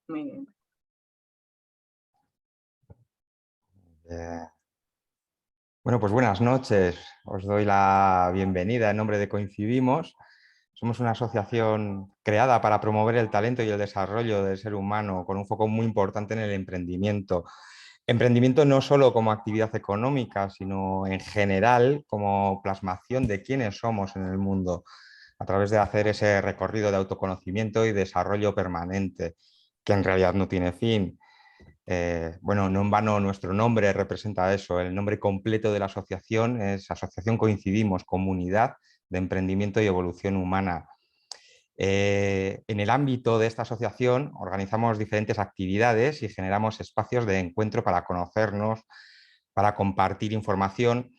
Muy bien. Eh, Bueno, pues buenas noches. Os doy la bienvenida en nombre de Coincidimos. Somos una asociación creada para promover el talento y el desarrollo del ser humano con un foco muy importante en el emprendimiento. Emprendimiento no solo como actividad económica, sino en general como plasmación de quiénes somos en el mundo, a través de hacer ese recorrido de autoconocimiento y desarrollo permanente, que en realidad no tiene fin. Bueno, no en vano nuestro nombre representa eso. El nombre completo de la asociación es Asociación Coincidimos, Comunidad de Emprendimiento y Evolución Humana. En el ámbito de esta asociación organizamos diferentes actividades y generamos espacios de encuentro para conocernos, para compartir información.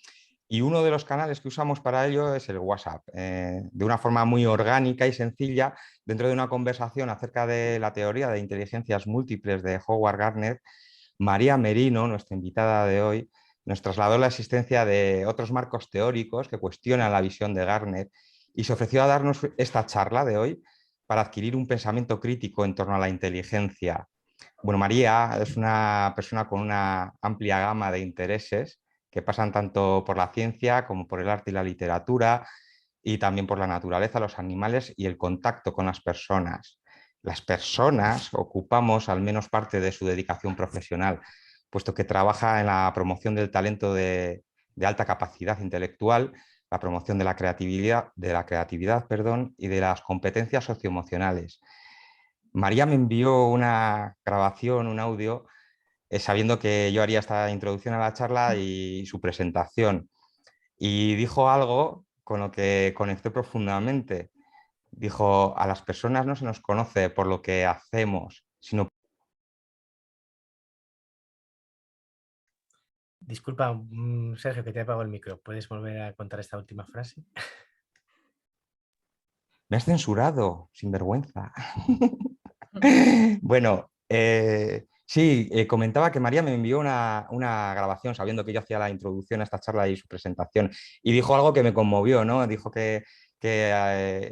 Y uno de los canales que usamos para ello es el WhatsApp, de una forma muy orgánica y sencilla, dentro de una conversación acerca de la teoría de inteligencias múltiples de Howard Gardner. María Merino, nuestra invitada de hoy, nos trasladó la existencia de otros marcos teóricos que cuestionan la visión de Gardner y se ofreció a darnos esta charla de hoy para adquirir un pensamiento crítico en torno a la inteligencia. Bueno, María es una persona con una amplia gama de intereses que pasan tanto por la ciencia como por el arte y la literatura, y también por la naturaleza, los animales y el contacto con las personas. Las personas ocupamos al menos parte de su dedicación profesional, puesto que trabaja en la promoción del talento de alta capacidad intelectual, la promoción de la creatividad, perdón, y de las competencias socioemocionales. María me envió una grabación, un audio, sabiendo que yo haría esta introducción a la charla y su presentación. Y dijo algo con lo que conecté profundamente. Dijo, a las personas no se nos conoce por lo que hacemos, sino... Disculpa, Sergio, que te he apagado el micro. ¿Puedes volver a contar esta última frase? Me has censurado, sin vergüenza. Bueno, sí, comentaba que María me envió una grabación sabiendo que yo hacía la introducción a esta charla y su presentación, y dijo algo que me conmovió, ¿no? Dijo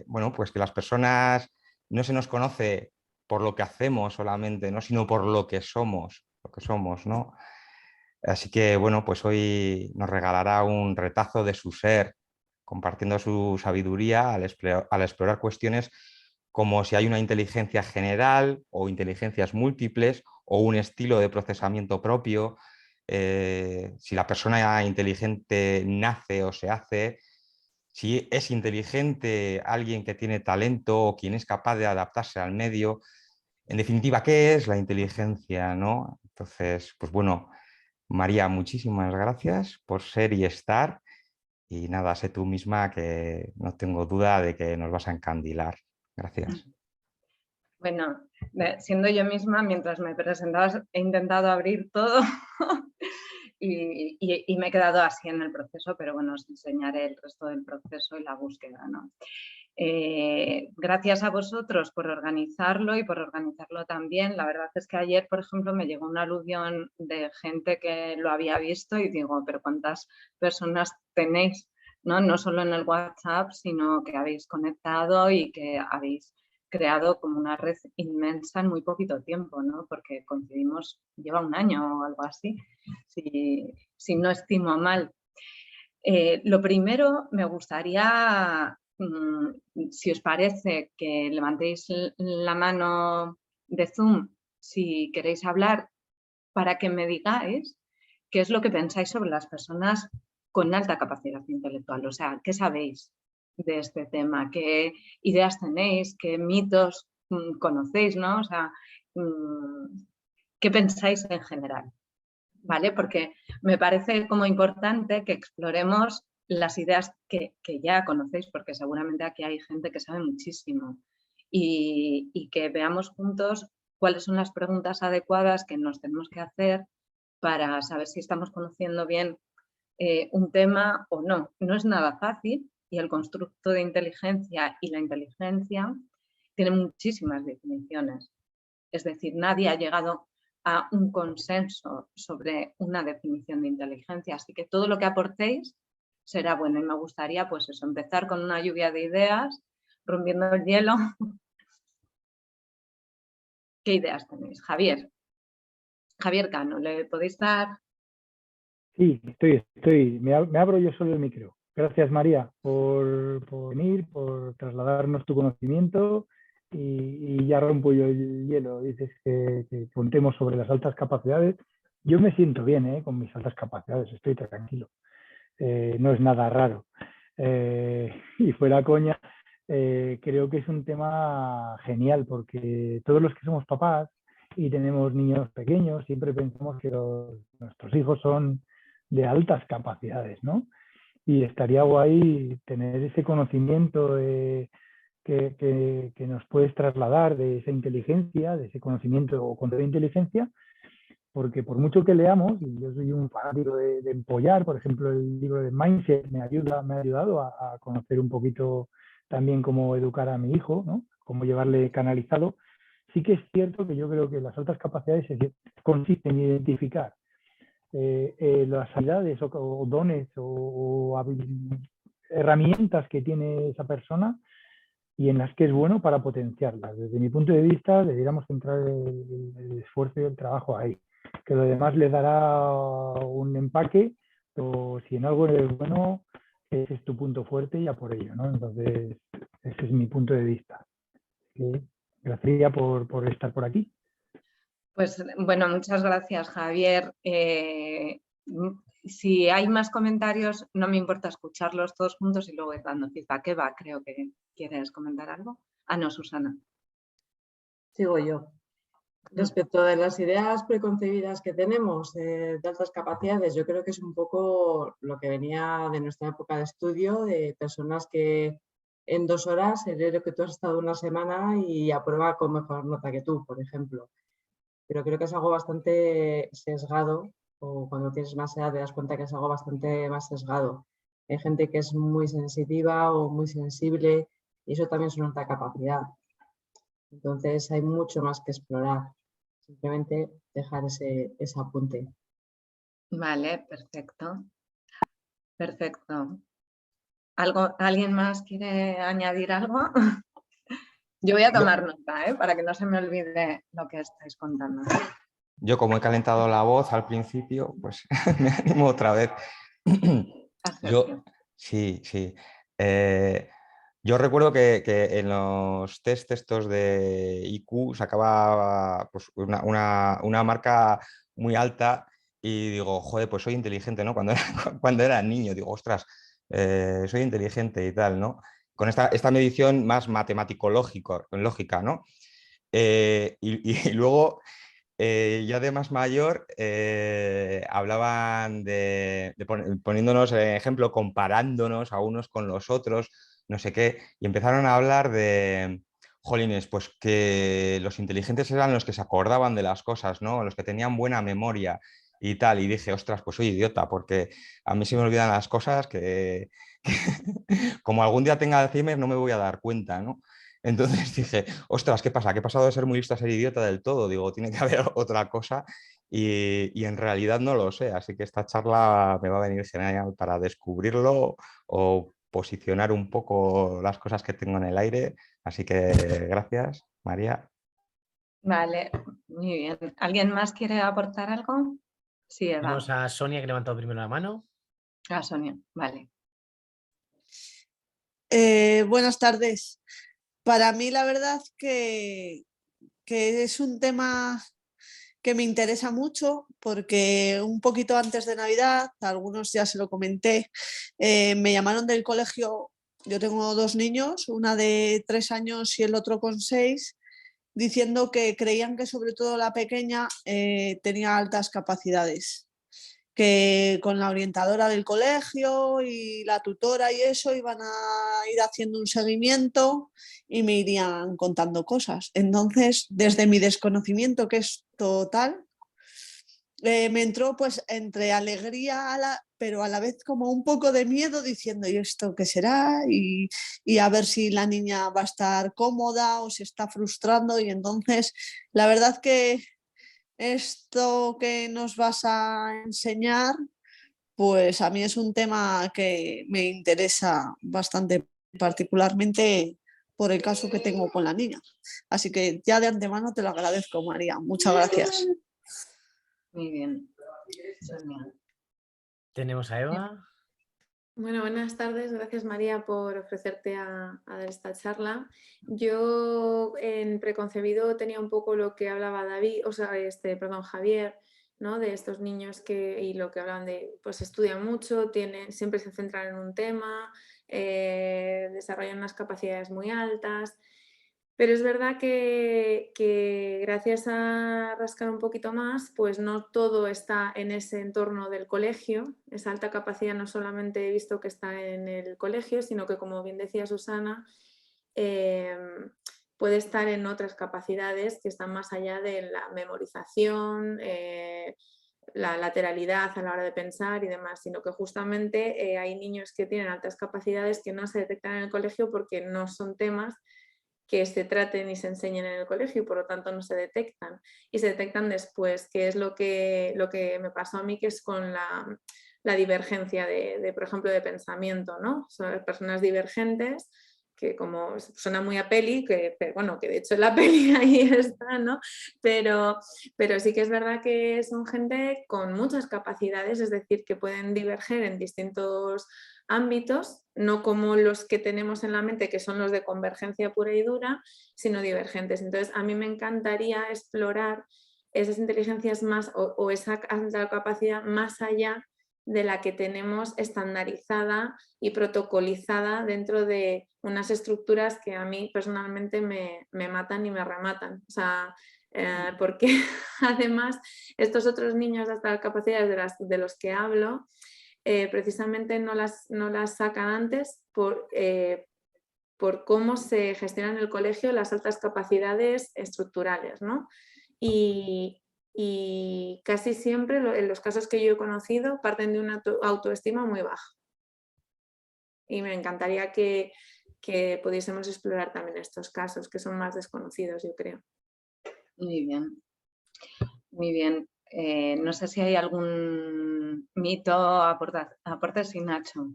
bueno, pues que las personas no se nos conoce por lo que hacemos solamente, ¿no? Sino por lo que somos, ¿no? Así que, bueno, pues hoy nos regalará un retazo de su ser, compartiendo su sabiduría al explorar cuestiones como si hay una inteligencia general o inteligencias múltiples o un estilo de procesamiento propio, si la persona inteligente nace o se hace, si es inteligente alguien que tiene talento o quien es capaz de adaptarse al medio. En definitiva, ¿qué es la inteligencia, no? Entonces, pues bueno, María, muchísimas gracias por ser y estar. Y nada, sé tú misma que no tengo duda de que nos vas a encandilar. Gracias. Bueno, siendo yo misma, mientras me presentabas, he intentado abrir todo y me he quedado así en el proceso, pero bueno, os enseñaré el resto del proceso y la búsqueda, ¿no? Gracias a vosotros por organizarlo y por organizarlo también. La verdad es que ayer, por ejemplo, me llegó una alusión de gente que lo había visto y digo, pero ¿cuántas personas tenéis? No solo en el WhatsApp, sino que habéis conectado y que habéis creado como una red inmensa en muy poquito tiempo, ¿no? Porque Coincidimos, lleva un año o algo así, si no estimo mal. Lo primero, me gustaría, si os parece, que levantéis la mano de Zoom si queréis hablar, para que me digáis qué es lo que pensáis sobre las personas con alta capacidad intelectual. O sea, ¿qué sabéis de este tema? ¿Qué ideas tenéis? ¿Qué mitos conocéis? ¿No? O sea, ¿qué pensáis en general? ¿Vale? Porque me parece como importante que exploremos las ideas que ya conocéis, porque seguramente aquí hay gente que sabe muchísimo, y que veamos juntos cuáles son las preguntas adecuadas que nos tenemos que hacer para saber si estamos conociendo bien un tema o no. No es nada fácil y el constructo de inteligencia y la inteligencia tienen muchísimas definiciones. Es decir, nadie ha llegado a un consenso sobre una definición de inteligencia, así que todo lo que aportéis será bueno y me gustaría pues eso, empezar con una lluvia de ideas, rompiendo el hielo. ¿Qué ideas tenéis? Javier Cano, ¿le podéis dar? Sí, estoy. Me abro yo solo el micro. Gracias, María, por venir, por trasladarnos tu conocimiento y ya rompo yo el hielo. Dices que contemos sobre las altas capacidades. Yo me siento bien, con mis altas capacidades, estoy tranquilo. No es nada raro. Y fuera coña, creo que es un tema genial porque todos los que somos papás y tenemos niños pequeños siempre pensamos que nuestros hijos son de altas capacidades, ¿no? Y estaría guay tener ese conocimiento que nos puedes trasladar de esa inteligencia, de ese conocimiento o contra la inteligencia, porque por mucho que leamos, y yo soy un fanático de empollar, por ejemplo, el libro de Mindset me ha ayudado a conocer un poquito también cómo educar a mi hijo, ¿no? Cómo llevarle canalizado. Sí que es cierto que yo creo que las altas capacidades consisten en identificar las habilidades o dones o herramientas que tiene esa persona y en las que es bueno para potenciarlas. Desde mi punto de vista, deberíamos centrar el esfuerzo y el trabajo ahí. Que lo demás le dará un empaque, o si en algo eres bueno, ese es tu punto fuerte y a por ello, ¿no? Entonces, ese es mi punto de vista. Gracias por estar por aquí. Pues bueno, muchas gracias, Javier. Si hay más comentarios, no me importa escucharlos todos juntos y luego ir dando feedback. Eva, creo que quieres comentar algo. Ah, no, Susana. Sigo yo. Respecto de las ideas preconcebidas que tenemos de altas capacidades, yo creo que es un poco lo que venía de nuestra época de estudio, de personas que en 2 horas, el héroe que tú has estado una semana y aprueba con mejor nota que tú, por ejemplo. Pero creo que es algo bastante sesgado, o cuando tienes más edad te das cuenta que es algo bastante más sesgado. Hay gente que es muy sensitiva o muy sensible y eso también es una alta capacidad. Entonces hay mucho más que explorar. Simplemente dejar ese apunte. Vale, perfecto. Perfecto. ¿Alguien más quiere añadir algo? Yo voy a tomar nota, para que no se me olvide lo que estáis contando. Yo, como he calentado la voz al principio, pues me animo otra vez. Sí. Yo recuerdo que en los test estos de IQ sacaba pues, una marca muy alta y digo, joder, pues soy inteligente, ¿no? Cuando era niño, digo, ostras, soy inteligente y tal, ¿no? Con esta medición más matemático-lógica, ¿no? Y luego, ya de más mayor, hablaban poniéndonos ejemplo, comparándonos a unos con los otros, no sé qué, y empezaron a hablar de, jolines, pues que los inteligentes eran los que se acordaban de las cosas, ¿no? Los que tenían buena memoria y tal, y dije, ostras, pues soy idiota, porque a mí se me olvidan las cosas que como algún día tenga Alzheimer no me voy a dar cuenta, ¿no? Entonces dije, ostras, ¿qué pasa? ¿Qué he pasado de ser muy listo a ser idiota del todo? Digo, tiene que haber otra cosa y en realidad no lo sé. Así que esta charla me va a venir genial para descubrirlo o posicionar un poco las cosas que tengo en el aire. Así que gracias, María. Vale, muy bien. ¿Alguien más quiere aportar algo? Sí, Eva. Tenemos a Sonia, que levantó primero la mano. A Sonia, vale. Buenas tardes. Para mí la verdad que es un tema que me interesa mucho porque un poquito antes de Navidad, a algunos ya se lo comenté, me llamaron del colegio. Yo tengo 2 niños, una de 3 años y el otro con 6, diciendo que creían que sobre todo la pequeña tenía altas capacidades, que con la orientadora del colegio y la tutora y eso iban a ir haciendo un seguimiento y me irían contando cosas. Entonces, desde mi desconocimiento, que es total, me entró pues entre alegría, pero a la vez como un poco de miedo, diciendo, ¿y esto qué será? Y a ver si la niña va a estar cómoda o se está frustrando. Y entonces, la verdad que esto que nos vas a enseñar, pues a mí es un tema que me interesa bastante, particularmente por el caso que tengo con la niña. Así que ya de antemano te lo agradezco, María. Muchas gracias. Muy bien. Genial. Tenemos a Eva. Bueno, buenas tardes. Gracias, María, por ofrecerte a dar esta charla. Yo en preconcebido tenía un poco lo que hablaba David, o sea, Javier, ¿no? De estos niños y lo que hablan de, pues estudian mucho, siempre se centran en un tema, desarrollan unas capacidades muy altas. Pero es verdad que gracias a rascar un poquito más, pues no todo está en ese entorno del colegio. Esa alta capacidad no solamente he visto que está en el colegio, sino que, como bien decía Susana, puede estar en otras capacidades que están más allá de la memorización, la lateralidad a la hora de pensar y demás, sino que justamente hay niños que tienen altas capacidades que no se detectan en el colegio porque no son temas que se traten y se enseñen en el colegio y por lo tanto no se detectan y se detectan después, que es lo que me pasó a mí, que es con la divergencia por ejemplo, de pensamiento, ¿no? Son personas divergentes que, como suena muy a peli, que de hecho en la peli ahí está, ¿no? Pero sí que es verdad que son gente con muchas capacidades, es decir, que pueden diverger en distintos ámbitos, no como los que tenemos en la mente, que son los de convergencia pura y dura, sino divergentes. Entonces, a mí me encantaría explorar esas inteligencias más o esa alta capacidad más allá de la que tenemos estandarizada y protocolizada dentro de unas estructuras que a mí personalmente me matan y me rematan. O sea, porque además estos otros niños de altas capacidades de los que hablo, precisamente no las sacan antes por cómo se gestionan en el colegio las altas capacidades estructurales, ¿no? Y casi siempre, en los casos que yo he conocido, parten de una autoestima muy baja. Y me encantaría que pudiésemos explorar también estos casos, que son más desconocidos, yo creo. Muy bien. Muy bien. No sé si hay algún mito, aportes sin Nacho.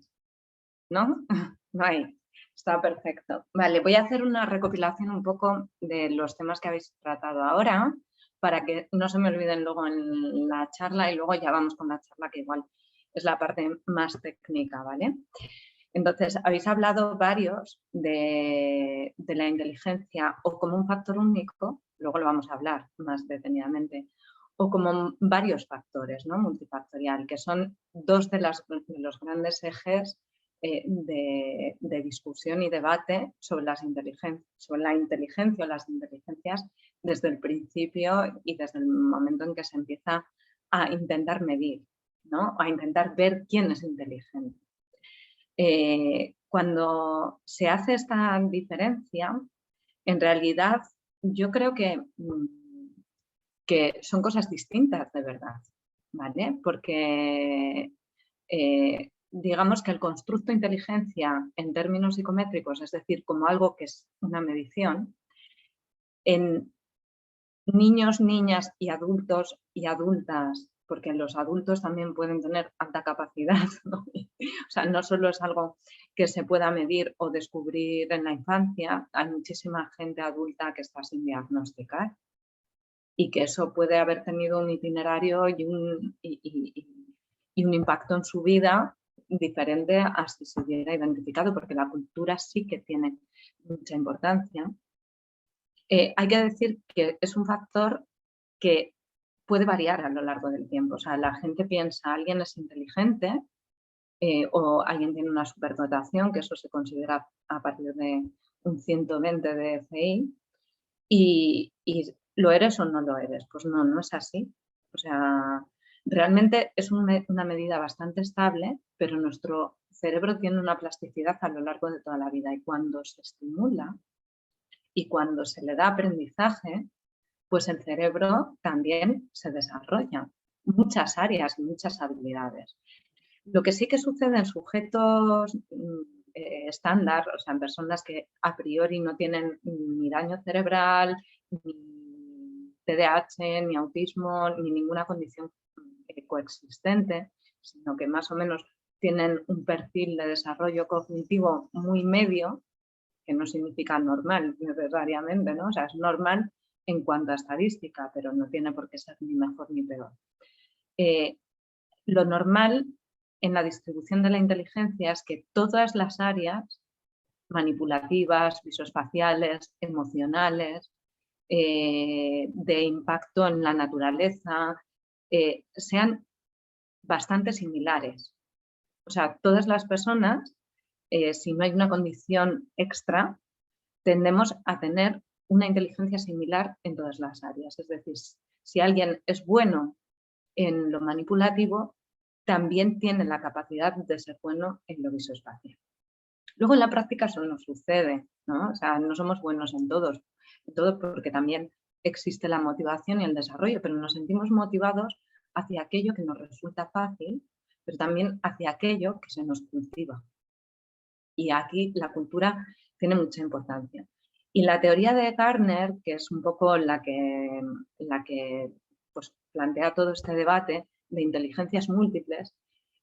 ¿No? No hay. Está perfecto. Vale, voy a hacer una recopilación un poco de los temas que habéis tratado ahora para que no se me olviden luego en la charla y luego ya vamos con la charla, que igual es la parte más técnica, ¿vale? Entonces, habéis hablado varios de la inteligencia o como un factor único, luego lo vamos a hablar más detenidamente, o como varios factores, ¿no? Multifactorial, que son dos de los grandes ejes de discusión y debate sobre la inteligencia o las inteligencias desde el principio y desde el momento en que se empieza a intentar medir, ¿no? A intentar ver quién es inteligente. Cuando se hace esta diferencia, en realidad yo creo que son cosas distintas de verdad, ¿vale? Porque digamos que el constructo inteligencia en términos psicométricos, es decir, como algo que es una medición, en niños, niñas y adultos y adultas, porque los adultos también pueden tener alta capacidad, ¿no? O sea, no solo es algo que se pueda medir o descubrir en la infancia, hay muchísima gente adulta que está sin diagnosticar y que eso puede haber tenido un itinerario y un impacto en su vida diferente a si se hubiera identificado, porque la cultura sí que tiene mucha importancia. Hay que decir que es un factor que puede variar a lo largo del tiempo. O sea, la gente piensa, alguien es inteligente o alguien tiene una superdotación, que eso se considera a partir de un 120 de FI, y ¿lo eres o no lo eres? Pues no, no es así. O sea, realmente es una medida bastante estable, pero nuestro cerebro tiene una plasticidad a lo largo de toda la vida y cuando se estimula y cuando se le da aprendizaje, pues el cerebro también se desarrolla. Muchas áreas y muchas habilidades. Lo que sí que sucede en sujetos estándar, o sea, en personas que a priori no tienen ni daño cerebral, ni TDAH, ni autismo, ni ninguna condición coexistente, sino que más o menos tienen un perfil de desarrollo cognitivo muy medio, que no significa normal necesariamente, ¿no? O sea, es normal en cuanto a estadística, pero no tiene por qué ser ni mejor ni peor. Lo normal en la distribución de la inteligencia es que todas las áreas manipulativas, visoespaciales, emocionales, de impacto en la naturaleza, sean bastante similares. O sea, todas las personas, si no hay una condición extra, tendemos a tener una inteligencia similar en todas las áreas. Es decir, si alguien es bueno en lo manipulativo, también tiene la capacidad de ser bueno en lo visoespacial. Luego en la práctica eso no sucede, ¿no? O sea, no somos buenos en todo porque también existe la motivación y el desarrollo, pero nos sentimos motivados hacia aquello que nos resulta fácil, pero también hacia aquello que se nos cultiva. Y aquí la cultura tiene mucha importancia. Y la teoría de Gardner, que es un poco la que pues, plantea todo este debate de inteligencias múltiples,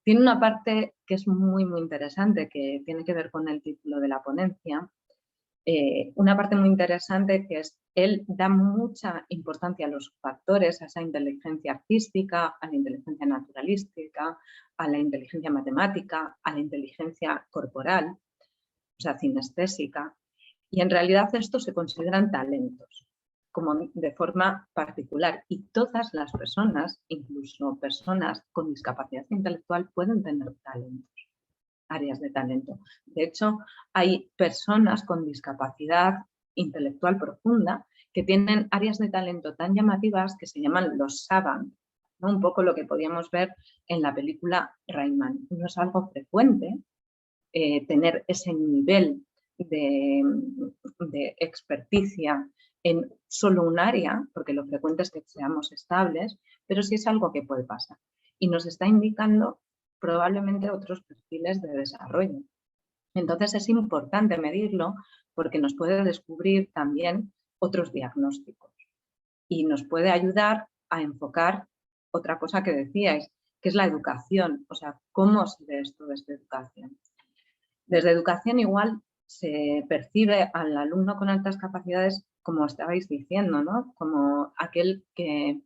tiene una parte que es muy, muy interesante, que tiene que ver con el título de la ponencia. Una parte muy interesante que es, él da mucha importancia a los factores, a esa inteligencia artística, a la inteligencia naturalística, a la inteligencia matemática, a la inteligencia corporal, o sea, cinestésica, y en realidad estos se consideran talentos, como de forma particular, y todas las personas, incluso personas con discapacidad intelectual, pueden tener talentos, áreas de talento. De hecho, hay personas con discapacidad intelectual profunda que tienen áreas de talento tan llamativas que se llaman los savant, ¿no? Un poco lo que podíamos ver en la película Rayman. No es algo frecuente tener ese nivel de experticia en solo un área, porque lo frecuente es que seamos estables, pero sí es algo que puede pasar. Y nos está indicando probablemente otros perfiles de desarrollo. Entonces es importante medirlo porque nos puede descubrir también otros diagnósticos y nos puede ayudar a enfocar otra cosa que decíais, que es la educación. O sea, ¿cómo se ve esto desde educación? Desde educación igual se percibe al alumno con altas capacidades, como estabais diciendo, ¿no? Como aquel que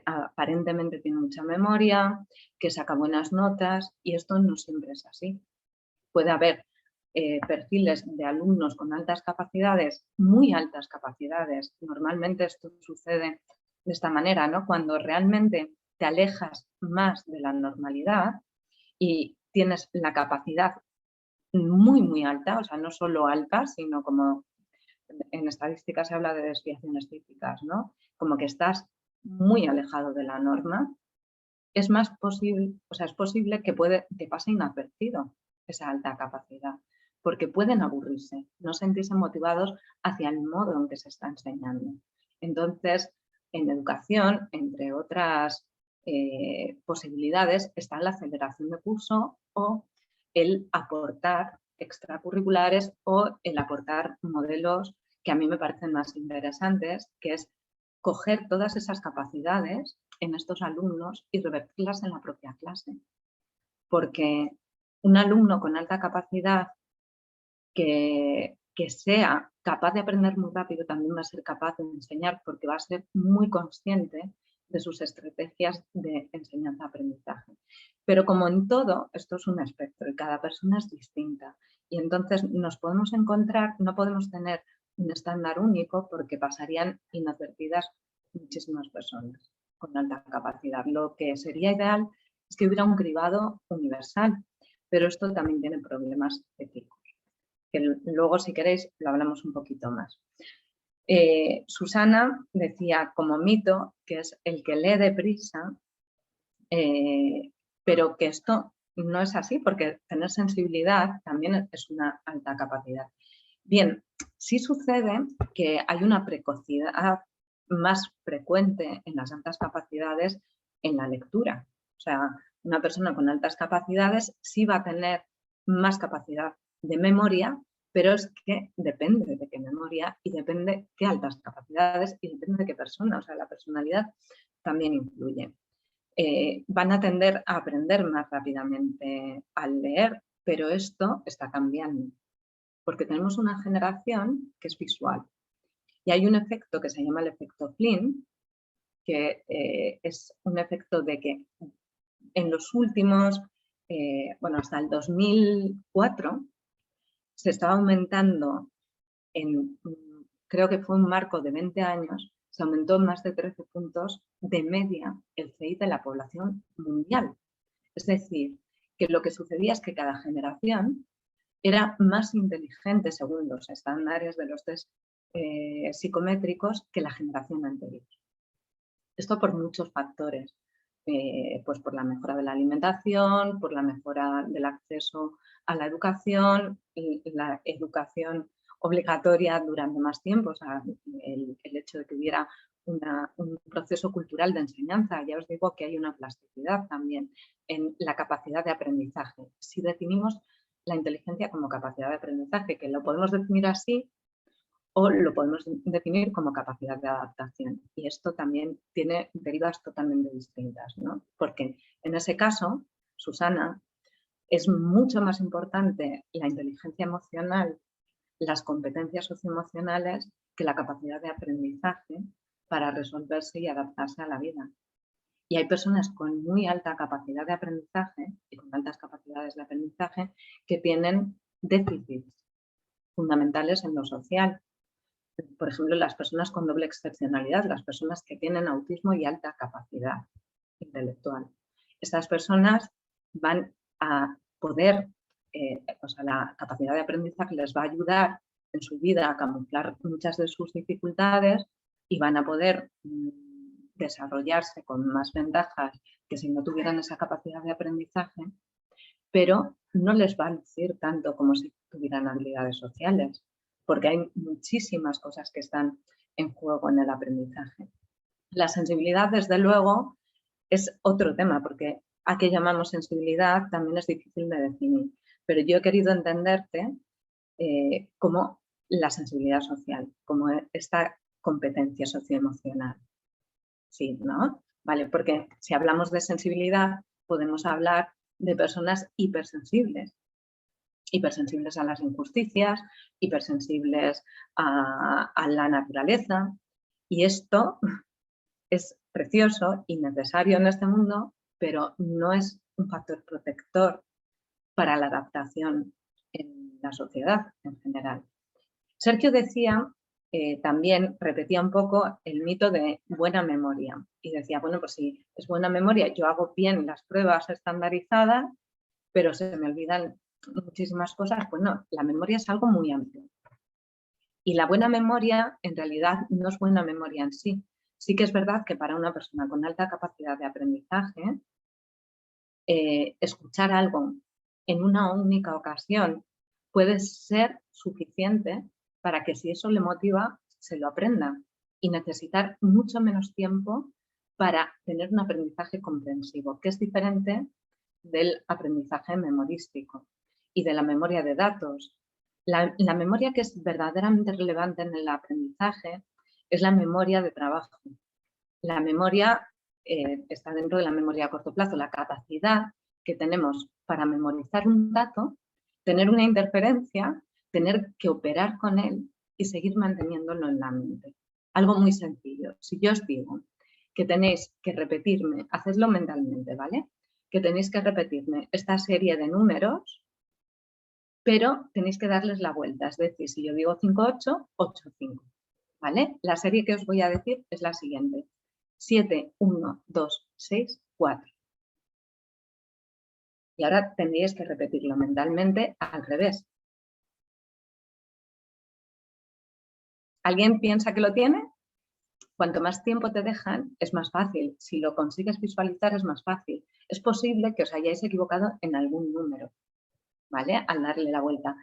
aparentemente tiene mucha memoria, que saca buenas notas, y esto no siempre es así. Puede haber perfiles de alumnos con altas capacidades, muy altas capacidades. Normalmente esto sucede de esta manera, ¿no? Cuando realmente te alejas más de la normalidad y tienes la capacidad muy, muy alta, o sea, no solo alta, sino como en estadística se habla de desviaciones típicas, ¿no? Como que estás muy alejado de la norma, es más posible, o sea, es posible que pase inadvertido esa alta capacidad, porque pueden aburrirse, no sentirse motivados hacia el modo en que se está enseñando. Entonces, en educación, entre otras posibilidades, está la aceleración de curso o el aportar extracurriculares o el aportar modelos que a mí me parecen más interesantes, que es coger todas esas capacidades en estos alumnos y revertirlas en la propia clase. Porque un alumno con alta capacidad que sea capaz de aprender muy rápido también va a ser capaz de enseñar porque va a ser muy consciente de sus estrategias de enseñanza-aprendizaje. Pero como en todo, esto es un espectro y cada persona es distinta. Y entonces nos podemos encontrar, no podemos tener un estándar único porque pasarían inadvertidas muchísimas personas con alta capacidad. Lo que sería ideal es que hubiera un cribado universal, pero esto también tiene problemas éticos, que luego si queréis lo hablamos un poquito más. Susana decía como mito que es el que lee deprisa, pero que esto no es así porque tener sensibilidad también es una alta capacidad. Bien, sí sucede que hay una precocidad más frecuente en las altas capacidades en la lectura. O sea, una persona con altas capacidades sí va a tener más capacidad de memoria, pero es que depende de qué memoria y depende qué altas capacidades y depende de qué persona. O sea, la personalidad también influye. Van a tender a aprender más rápidamente al leer, pero esto está cambiando. porque tenemos una generación que es visual. Y hay un efecto que se llama el efecto Flynn, que es un efecto de que en los últimos, bueno, hasta el 2004, se estaba aumentando creo que fue un marco de 20 años, se aumentó en más de 13 puntos de media el CI de la población mundial. Es decir, que lo que sucedía es que cada generación era más inteligente según los estándares de los test psicométricos que la generación anterior. Esto por muchos factores, pues por la mejora de la alimentación, por la mejora del acceso a la educación obligatoria durante más tiempo, o sea, el hecho de que hubiera un proceso cultural de enseñanza. Ya os digo que hay una plasticidad también en la capacidad de aprendizaje. Si definimos la inteligencia como capacidad de aprendizaje, que lo podemos definir así o lo podemos definir como capacidad de adaptación. Y esto también tiene derivas totalmente distintas, ¿no? Porque en ese caso, Susana, es mucho más importante la inteligencia emocional, las competencias socioemocionales, que la capacidad de aprendizaje para resolverse y adaptarse a la vida. Y hay personas con muy alta capacidad de aprendizaje y con altas capacidades de aprendizaje que tienen déficits fundamentales en lo social. Por ejemplo, las personas con doble excepcionalidad, las personas que tienen autismo y alta capacidad intelectual. Estas personas van a poder, o sea, la capacidad de aprendizaje les va a ayudar en su vida a camuflar muchas de sus dificultades y van a poder desarrollarse con más ventajas que si no tuvieran esa capacidad de aprendizaje, pero no les va a lucir tanto como si tuvieran habilidades sociales, porque hay muchísimas cosas que están en juego en el aprendizaje. La sensibilidad, desde luego, es otro tema, porque a qué llamamos sensibilidad también es difícil de definir, pero yo he querido entenderte como la sensibilidad social, como esta competencia socioemocional. Sí, ¿no? Vale, porque si hablamos de sensibilidad, podemos hablar de personas hipersensibles a las injusticias, hipersensibles a la naturaleza. Y esto es precioso y necesario en este mundo, pero no es un factor protector para la adaptación en la sociedad en general. Sergio decía, también repetía un poco el mito de buena memoria y decía, bueno, pues si es buena memoria, yo hago bien las pruebas estandarizadas, pero se me olvidan muchísimas cosas. Pues no, la memoria es algo muy amplio. Y la buena memoria en realidad no es buena memoria en sí. Sí que es verdad que para una persona con alta capacidad de aprendizaje, escuchar algo en una única ocasión puede ser suficiente para que si eso le motiva, se lo aprenda y necesitar mucho menos tiempo para tener un aprendizaje comprensivo, que es diferente del aprendizaje memorístico y de la memoria de datos. La memoria que es verdaderamente relevante en el aprendizaje es la memoria de trabajo. La memoria está dentro de la memoria a corto plazo, la capacidad que tenemos para memorizar un dato, tener una interferencia, tener que operar con él y seguir manteniéndolo en la mente. Algo muy sencillo. Si yo os digo que tenéis que repetirme, hacedlo mentalmente, ¿vale? Que tenéis que repetirme esta serie de números, pero tenéis que darles la vuelta. Es decir, si yo digo 58, 85, ¿vale? La serie que os voy a decir es la siguiente. 7, 1, 2, 6, 4. Y ahora tendríais que repetirlo mentalmente al revés. ¿Alguien piensa que lo tiene? Cuanto más tiempo te dejan, es más fácil. Si lo consigues visualizar, es más fácil. Es posible que os hayáis equivocado en algún número, ¿vale? Al darle la vuelta.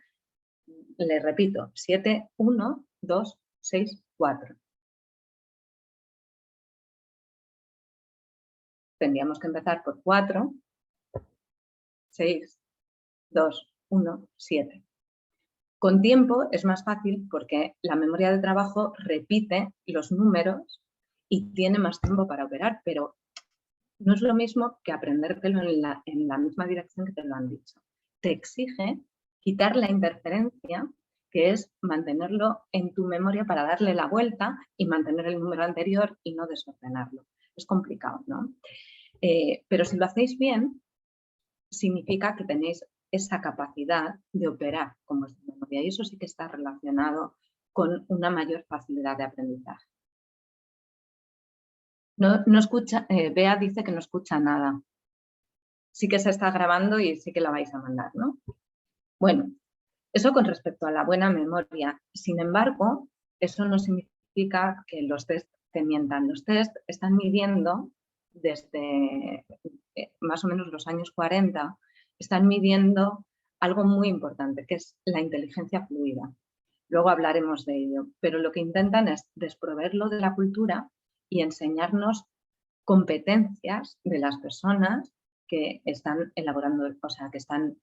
Le repito, 7, 1, 2, 6, 4. Tendríamos que empezar por 4, 6, 2, 1, 7. Con tiempo es más fácil porque la memoria de trabajo repite los números y tiene más tiempo para operar, pero no es lo mismo que aprendértelo en la misma dirección que te lo han dicho. Te exige quitar la interferencia que es mantenerlo en tu memoria para darle la vuelta y mantener el número anterior y no desordenarlo. Es complicado, ¿no? Pero si lo hacéis bien, significa que tenéis esa capacidad de operar con vuestra memoria y eso sí que está relacionado con una mayor facilidad de aprendizaje. No escucha, Bea dice que no escucha nada. Sí que se está grabando y sí que la vais a mandar, ¿no? Bueno, eso con respecto a la buena memoria. Sin embargo, eso no significa que los test te mientan. Los test están midiendo desde más o menos los años 40, están midiendo algo muy importante, que es la inteligencia fluida. Luego hablaremos de ello, pero lo que intentan es desproveerlo de la cultura y enseñarnos competencias de las personas que están elaborando, o sea, que están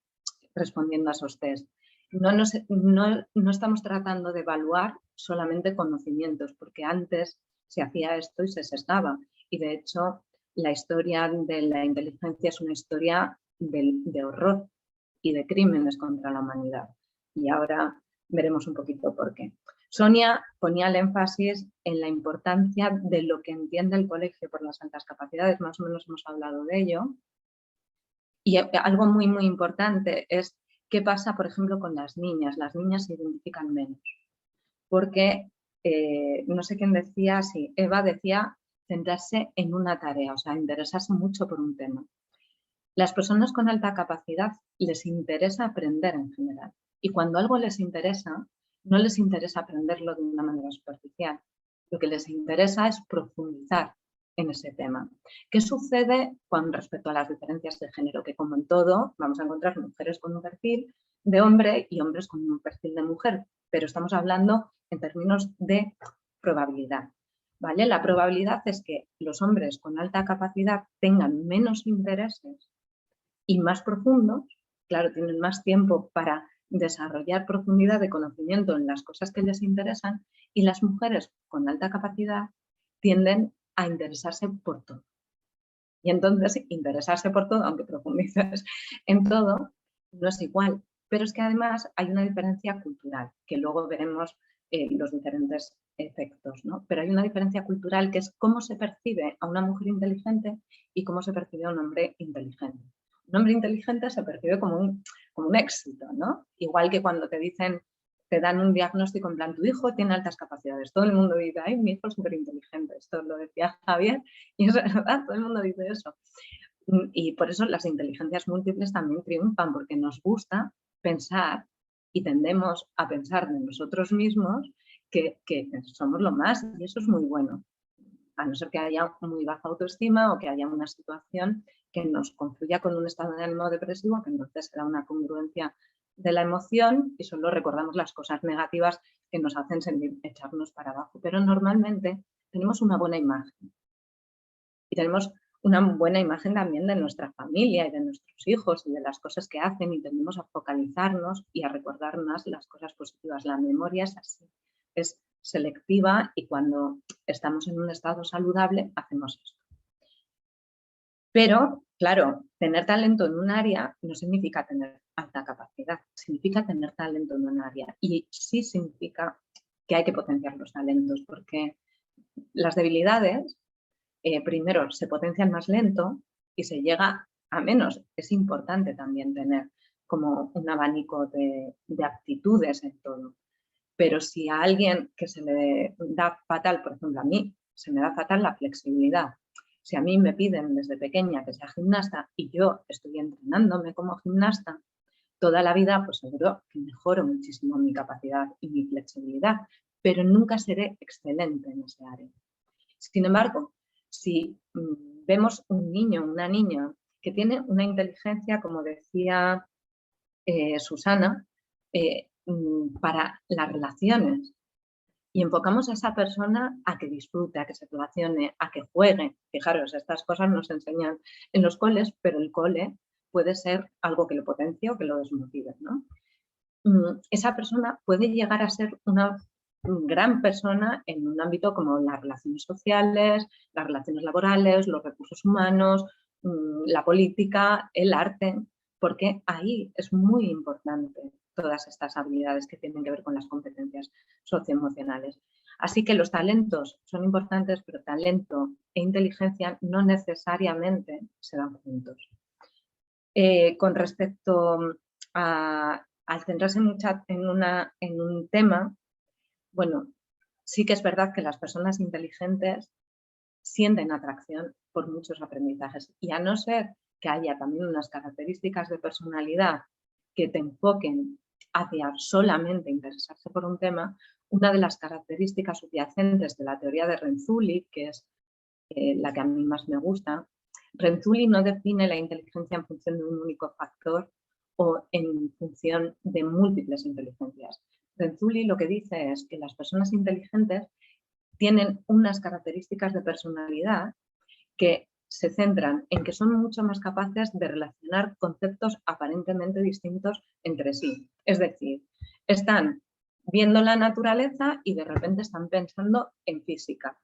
respondiendo a esos test. No estamos tratando de evaluar solamente conocimientos, porque antes se hacía esto y se sesgaba. Y de hecho, la historia de la inteligencia es una historia de horror y de crímenes contra la humanidad. Y ahora veremos un poquito por qué. Sonia ponía el énfasis en la importancia de lo que entiende el colegio por las altas capacidades, más o menos hemos hablado de ello. Y algo muy, muy importante es qué pasa, por ejemplo, con las niñas. Las niñas se identifican menos, porque no sé quién decía, sí, Eva decía centrarse en una tarea, o sea, interesarse mucho por un tema. Las personas con alta capacidad les interesa aprender en general y cuando algo les interesa, no les interesa aprenderlo de una manera superficial. Lo que les interesa es profundizar en ese tema. ¿Qué sucede con respecto a las diferencias de género? Que como en todo vamos a encontrar mujeres con un perfil de hombre y hombres con un perfil de mujer, pero estamos hablando en términos de probabilidad. ¿Vale? La probabilidad es que los hombres con alta capacidad tengan menos intereses y más profundos, claro, tienen más tiempo para desarrollar profundidad de conocimiento en las cosas que les interesan y las mujeres con alta capacidad tienden a interesarse por todo. Y entonces interesarse por todo, aunque profundices en todo, no es igual. Pero es que además hay una diferencia cultural, que luego veremos los diferentes efectos, ¿no? Pero hay una diferencia cultural que es cómo se percibe a una mujer inteligente y cómo se percibe a un hombre inteligente. Un hombre inteligente se percibe como un éxito, ¿no? Igual que cuando te dicen, te dan un diagnóstico en plan, tu hijo tiene altas capacidades. Todo el mundo dice, ay, mi hijo es súper inteligente. Esto lo decía Javier y es verdad, todo el mundo dice eso. Y por eso las inteligencias múltiples también triunfan, porque nos gusta pensar y tendemos a pensar de nosotros mismos que somos lo más y eso es muy bueno. A no ser que haya muy baja autoestima o que haya una situación que nos confluya con un estado de ánimo depresivo, que entonces será una congruencia de la emoción y solo recordamos las cosas negativas que nos hacen sentir, echarnos para abajo. Pero normalmente tenemos una buena imagen y tenemos una buena imagen también de nuestra familia y de nuestros hijos y de las cosas que hacen y tendemos a focalizarnos y a recordar más las cosas positivas. La memoria es así, es selectiva y cuando estamos en un estado saludable hacemos esto. Pero, claro, tener talento en un área no significa tener alta capacidad, significa tener talento en un área y sí significa que hay que potenciar los talentos porque las debilidades primero se potencian más lento y se llega a menos. Es importante también tener como un abanico de aptitudes en todo. Pero si a alguien que se le da fatal, por ejemplo a mí, se me da fatal la flexibilidad. Si a mí me piden desde pequeña que sea gimnasta y yo estoy entrenándome como gimnasta toda la vida, pues seguro que mejoro muchísimo mi capacidad y mi flexibilidad, pero nunca seré excelente en ese área. Sin embargo, si vemos un niño, una niña que tiene una inteligencia, como decía Susana, para las relaciones y enfocamos a esa persona a que disfrute, a que se relacione, a que juegue. Fijaros, estas cosas nos enseñan en los coles, pero el cole puede ser algo que lo potencie o que lo desmotive, ¿no? Esa persona puede llegar a ser una gran persona en un ámbito como las relaciones sociales, las relaciones laborales, los recursos humanos, la política, el arte, porque ahí es muy importante todas estas habilidades que tienen que ver con las competencias socioemocionales. Así que los talentos son importantes, pero talento e inteligencia no necesariamente se dan juntos. Con respecto al centrarse en un tema, bueno, sí que es verdad que las personas inteligentes sienten atracción por muchos aprendizajes y a no ser que haya también unas características de personalidad que te enfoquen hacia solamente interesarse por un tema, una de las características subyacentes de la teoría de Renzulli, que es la que a mí más me gusta, Renzulli no define la inteligencia en función de un único factor o en función de múltiples inteligencias. Renzulli lo que dice es que las personas inteligentes tienen unas características de personalidad que se centran en que son mucho más capaces de relacionar conceptos aparentemente distintos entre sí. Es decir, están viendo la naturaleza y de repente están pensando en física.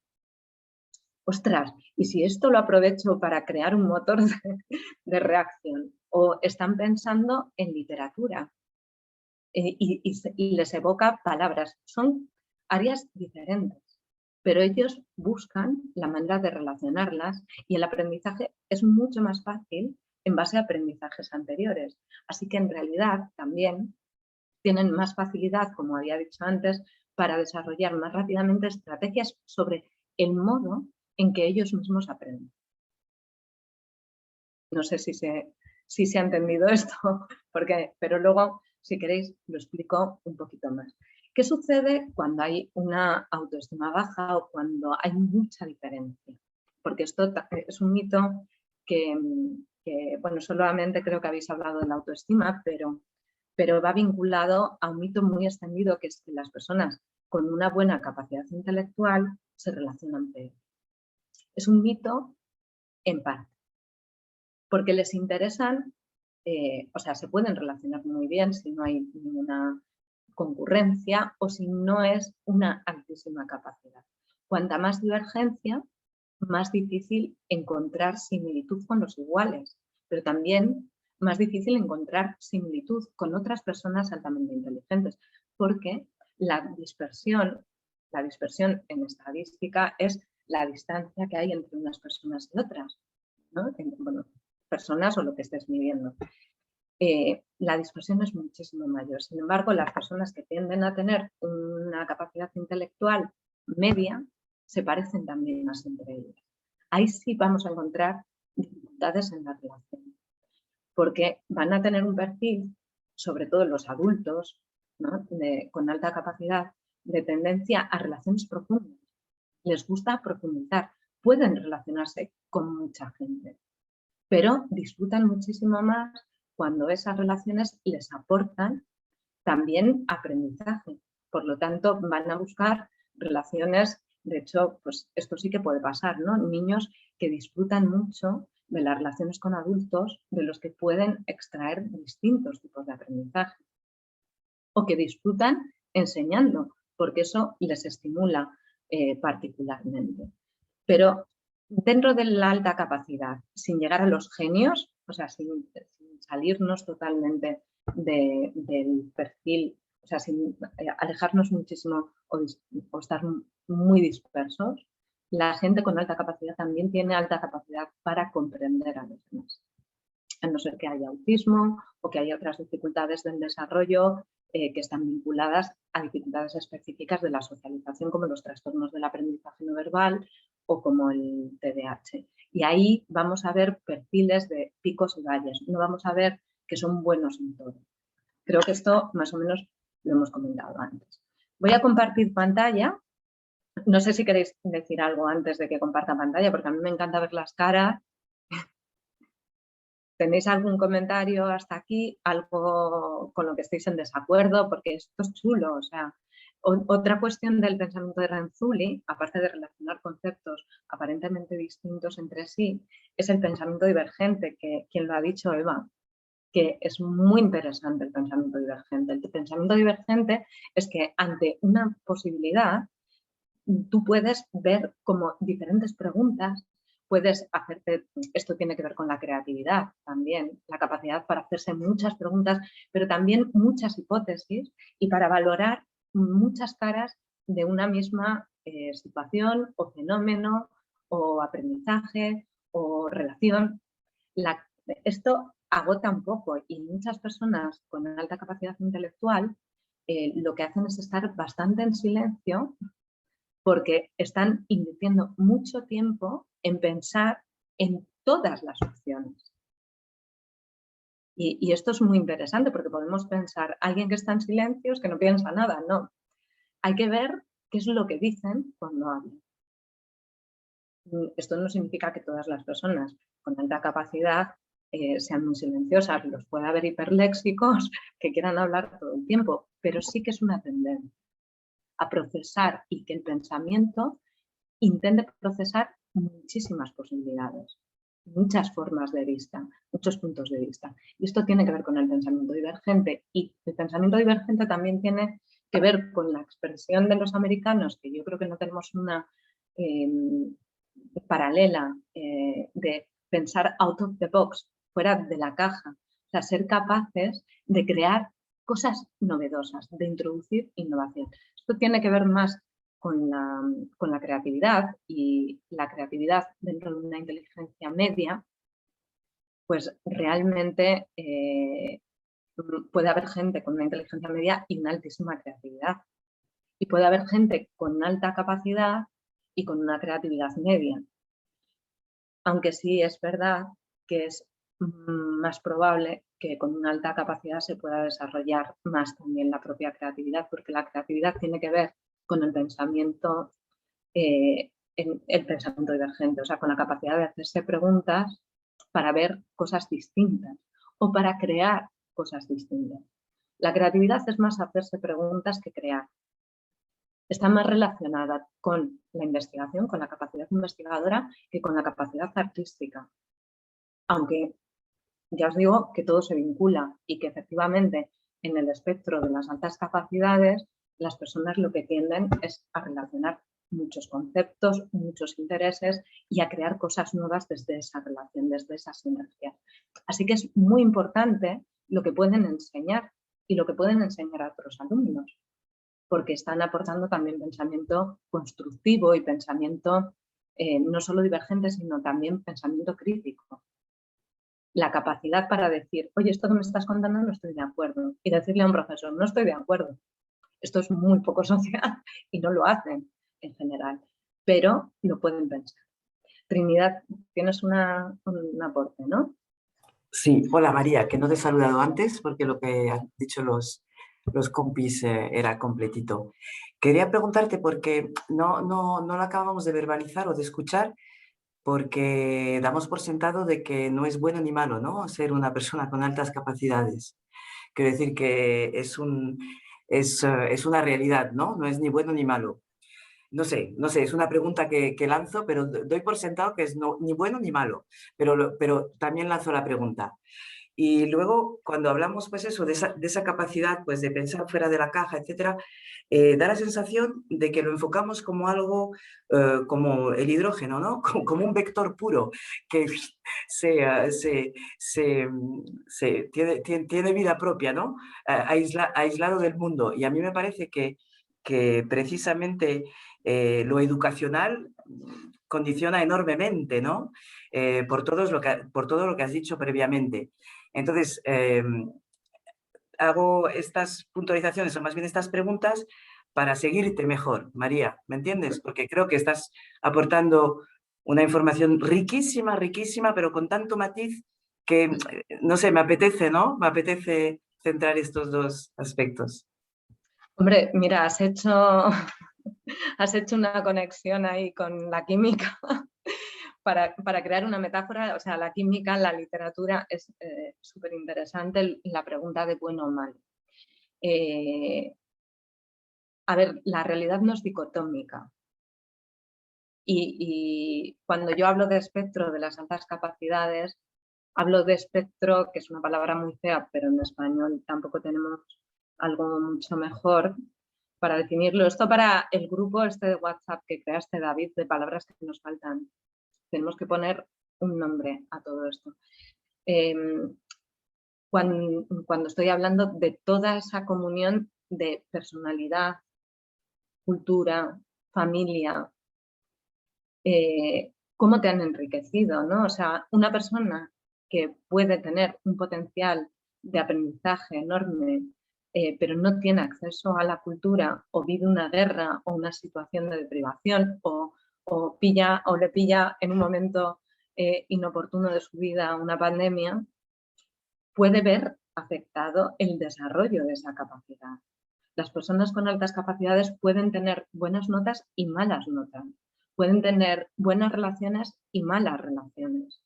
Ostras, ¿y si esto lo aprovecho para crear un motor de reacción? O están pensando en literatura y les evoca palabras. Son áreas diferentes, pero ellos buscan la manera de relacionarlas y el aprendizaje es mucho más fácil en base a aprendizajes anteriores. Así que en realidad también tienen más facilidad, como había dicho antes, para desarrollar más rápidamente estrategias sobre el modo en que ellos mismos aprenden. No sé si se ha entendido esto, pero luego, si queréis, lo explico un poquito más. ¿Qué sucede cuando hay una autoestima baja o cuando hay mucha diferencia? Porque esto es un mito que bueno, solamente creo que habéis hablado de la autoestima, pero va vinculado a un mito muy extendido, que es que las personas con una buena capacidad intelectual se relacionan peor. Es un mito en parte, porque les interesan, o sea, se pueden relacionar muy bien si no hay ninguna concurrencia o si no es una altísima capacidad. Cuanta más divergencia, más difícil encontrar similitud con los iguales, pero también más difícil encontrar similitud con otras personas altamente inteligentes, porque la dispersión en estadística es la distancia que hay entre unas personas y otras, ¿no? Bueno, personas o lo que estés midiendo. La dispersión es muchísimo mayor. Sin embargo, las personas que tienden a tener una capacidad intelectual media se parecen también más entre ellas. Ahí sí vamos a encontrar dificultades en la relación, porque van a tener un perfil, sobre todo los adultos, ¿no? Con alta capacidad, de tendencia a relaciones profundas. Les gusta profundizar, pueden relacionarse con mucha gente, pero disfrutan muchísimo más cuando esas relaciones les aportan también aprendizaje. Por lo tanto, van a buscar relaciones, de hecho, pues esto sí que puede pasar, ¿no? Niños que disfrutan mucho de las relaciones con adultos, de los que pueden extraer distintos tipos de aprendizaje. O que disfrutan enseñando, porque eso les estimula particularmente. Pero dentro de la alta capacidad, sin llegar a los genios, o sea, sin salirnos totalmente del perfil, o sea, sin alejarnos muchísimo o estar muy dispersos, la gente con alta capacidad también tiene alta capacidad para comprender a los demás. A no ser que haya autismo o que haya otras dificultades del desarrollo que están vinculadas a dificultades específicas de la socialización, como los trastornos del aprendizaje no verbal o como el TDAH. Y ahí vamos a ver perfiles de picos y valles, no vamos a ver que son buenos en todo. Creo que esto más o menos lo hemos comentado antes. Voy a compartir pantalla. No sé si queréis decir algo antes de que comparta pantalla, porque a mí me encanta ver las caras. ¿Tenéis algún comentario hasta aquí? ¿Algo con lo que estéis en desacuerdo? Porque esto es chulo. O sea, otra cuestión del pensamiento de Renzulli, aparte de relacionar conceptos aparentemente distintos entre sí, es el pensamiento divergente, que quien lo ha dicho, Eva, que es muy interesante el pensamiento divergente. El pensamiento divergente es que ante una posibilidad tú puedes ver como diferentes preguntas puedes hacerte, esto tiene que ver con la creatividad también, la capacidad para hacerse muchas preguntas, pero también muchas hipótesis y para valorar muchas caras de una misma situación o fenómeno o aprendizaje o relación. Esto agota un poco y muchas personas con alta capacidad intelectual lo que hacen es estar bastante en silencio porque están invirtiendo mucho tiempo en pensar en todas las opciones. Y esto es muy interesante porque podemos pensar, alguien que está en silencio es que no piensa nada, no. Hay que ver qué es lo que dicen cuando hablan. Esto no significa que todas las personas con alta capacidad sean muy silenciosas, los puede haber hiperléxicos que quieran hablar todo el tiempo, pero sí que es una tendencia a procesar y que el pensamiento intente procesar muchísimas posibilidades, muchas formas de vista, muchos puntos de vista. Y esto tiene que ver con el pensamiento divergente y el pensamiento divergente también tiene que ver con la expresión de los americanos, que yo creo que no tenemos una paralela de pensar out of the box, fuera de la caja, o sea, ser capaces de crear cosas novedosas, de introducir innovación. Esto tiene que ver más con la creatividad y la creatividad dentro de una inteligencia media, pues realmente puede haber gente con una inteligencia media y una altísima creatividad. Y puede haber gente con alta capacidad y con una creatividad media. Aunque sí es verdad que es más probable que con una alta capacidad se pueda desarrollar más también la propia creatividad, porque la creatividad tiene que ver con el pensamiento divergente, o sea, con la capacidad de hacerse preguntas para ver cosas distintas o para crear cosas distintas. La creatividad es más hacerse preguntas que crear. Está más relacionada con la investigación, con la capacidad investigadora, que con la capacidad artística. Aunque ya os digo que todo se vincula y que efectivamente en el espectro de las altas capacidades las personas lo que tienden es a relacionar muchos conceptos, muchos intereses y a crear cosas nuevas desde esa relación, desde esa sinergia. Así que es muy importante lo que pueden enseñar y lo que pueden enseñar a otros alumnos, porque están aportando también pensamiento constructivo y pensamiento no solo divergente, sino también pensamiento crítico. La capacidad para decir, oye, esto que me estás contando no estoy de acuerdo, y decirle a un profesor, no estoy de acuerdo. Esto es muy poco social y no lo hacen en general, pero lo pueden pensar. Trinidad, tienes un aporte, ¿no? Sí, hola María, que no te he saludado antes porque lo que han dicho los compis era completito. Quería preguntarte porque no lo acabamos de verbalizar o de escuchar, porque damos por sentado de que no es bueno ni malo, ¿no? Ser una persona con altas capacidades. Quiero decir que es una realidad, ¿no? No es ni bueno ni malo. No sé, es una pregunta que lanzo, pero doy por sentado que es ni bueno ni malo, pero también lanzo la pregunta. Y luego, cuando hablamos, pues eso, de esa capacidad, pues de pensar fuera de la caja, etcétera, da la sensación de que lo enfocamos como algo, como el hidrógeno, ¿no? Como un vector puro, que tiene vida propia, ¿no? Aislado del mundo. Y a mí me parece que precisamente lo educacional condiciona enormemente, ¿no? Por todo lo que has dicho previamente. Entonces, hago estas puntualizaciones, o más bien estas preguntas, para seguirte mejor, María, ¿me entiendes? Porque creo que estás aportando una información riquísima, riquísima, pero con tanto matiz que, no sé, me apetece, ¿no? Me apetece centrar estos dos aspectos. Hombre, mira, has hecho una conexión ahí con la química para crear una metáfora. O sea, la química, la literatura es súper interesante la pregunta de bueno o malo. A ver, la realidad no es dicotómica. Y cuando yo hablo de espectro de las altas capacidades, hablo de espectro, que es una palabra muy fea, pero en español tampoco tenemos algo mucho mejor para definirlo. Esto para el grupo este de WhatsApp que creaste, David, de palabras que nos faltan tenemos que poner un nombre a todo esto. Cuando estoy hablando de toda esa comunión de personalidad, cultura, familia, cómo te han enriquecido, ¿no? O sea, una persona que puede tener un potencial de aprendizaje enorme, pero no tiene acceso a la cultura, o vive una guerra o una situación de deprivación, o le pilla en un momento inoportuno de su vida una pandemia, puede ver afectado el desarrollo de esa capacidad. Las personas con altas capacidades pueden tener buenas notas y malas notas. Pueden tener buenas relaciones y malas relaciones.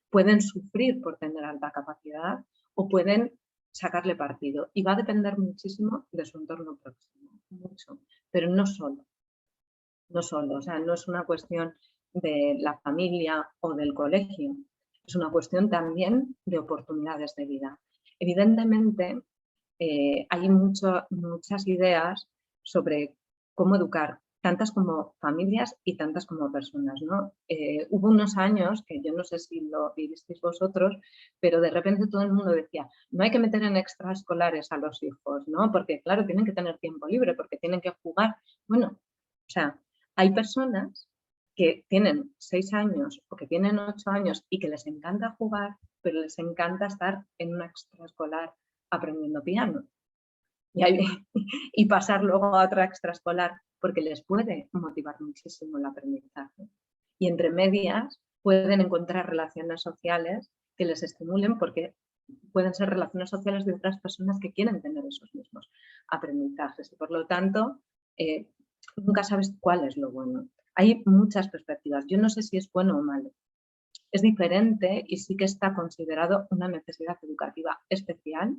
Pueden sufrir por tener alta capacidad o pueden sacarle partido. Y va a depender muchísimo de su entorno próximo. Mucho. Pero no solo. No solo. O sea, no es una cuestión de la familia o del colegio. Es una cuestión también de oportunidades de vida. Evidentemente, hay muchas ideas sobre cómo educar, tantas como familias y tantas como personas, ¿no? Hubo unos años, que yo no sé si lo vivisteis vosotros, pero de repente todo el mundo decía, no hay que meter en extraescolares a los hijos, ¿no? Porque claro, tienen que tener tiempo libre, porque tienen que jugar. Bueno, o sea, hay personas que tienen 6 años o que tienen 8 años y que les encanta jugar, pero les encanta estar en una extraescolar aprendiendo piano y pasar luego a otra extraescolar porque les puede motivar muchísimo el aprendizaje. Y entre medias pueden encontrar relaciones sociales que les estimulen porque pueden ser relaciones sociales de otras personas que quieren tener esos mismos aprendizajes y por lo tanto nunca sabes cuál es lo bueno. Hay muchas perspectivas. Yo no sé si es bueno o malo. Es diferente y sí que está considerado una necesidad educativa especial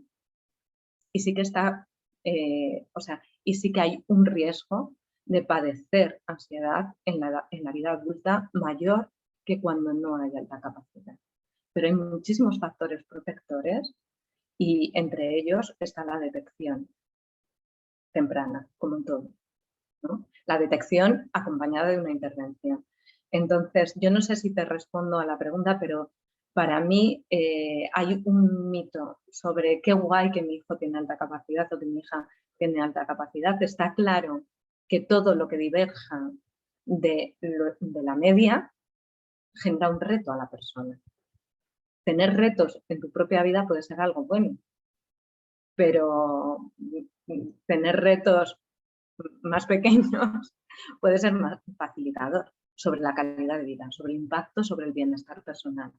y sí que está, y sí que hay un riesgo de padecer ansiedad en la vida adulta mayor que cuando no hay alta capacidad. Pero hay muchísimos factores protectores y entre ellos está la detección temprana, como en todo, ¿no? La detección acompañada de una intervención. Entonces, yo no sé si te respondo a la pregunta, pero para mí hay un mito sobre qué guay que mi hijo tiene alta capacidad o que mi hija tiene alta capacidad. Está claro que todo lo que diverja de la media genera un reto a la persona. Tener retos en tu propia vida puede ser algo bueno, pero tener retos más pequeños puede ser más facilitador sobre la calidad de vida, sobre el impacto sobre el bienestar personal,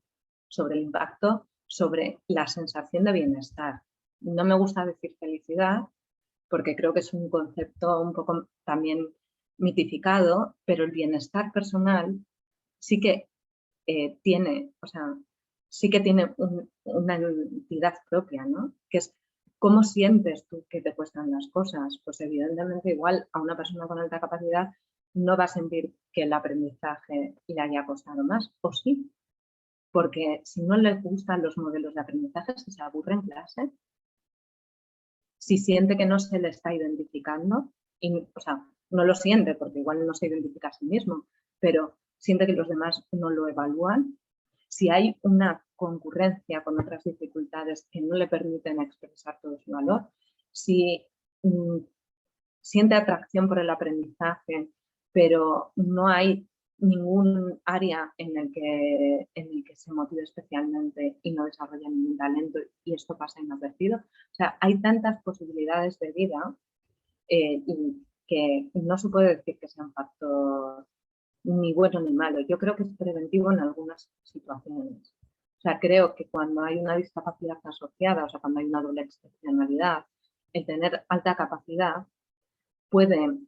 sobre el impacto sobre la sensación de bienestar. No me gusta decir felicidad porque creo que es un concepto un poco también mitificado, pero el bienestar personal sí que tiene, sí que tiene una entidad propia, ¿no? Que es cómo sientes tú que te cuestan las cosas. Pues evidentemente igual a una persona con alta capacidad no va a sentir que el aprendizaje le haya costado más, o sí, porque si no le gustan los modelos de aprendizaje, si se aburre en clase, si siente que no se le está identificando, no lo siente porque igual no se identifica a sí mismo, pero siente que los demás no lo evalúan, si hay una concurrencia con otras dificultades que no le permiten expresar todo su valor, si siente atracción por el aprendizaje, pero no hay ningún área en el que se motive especialmente y no desarrolla ningún talento y esto pasa inadvertido. O sea, hay tantas posibilidades de vida y que no se puede decir que sea un factor ni bueno ni malo. Yo creo que es preventivo en algunas situaciones. O sea, creo que cuando hay una discapacidad asociada, o sea, cuando hay una doble excepcionalidad, el tener alta capacidad puede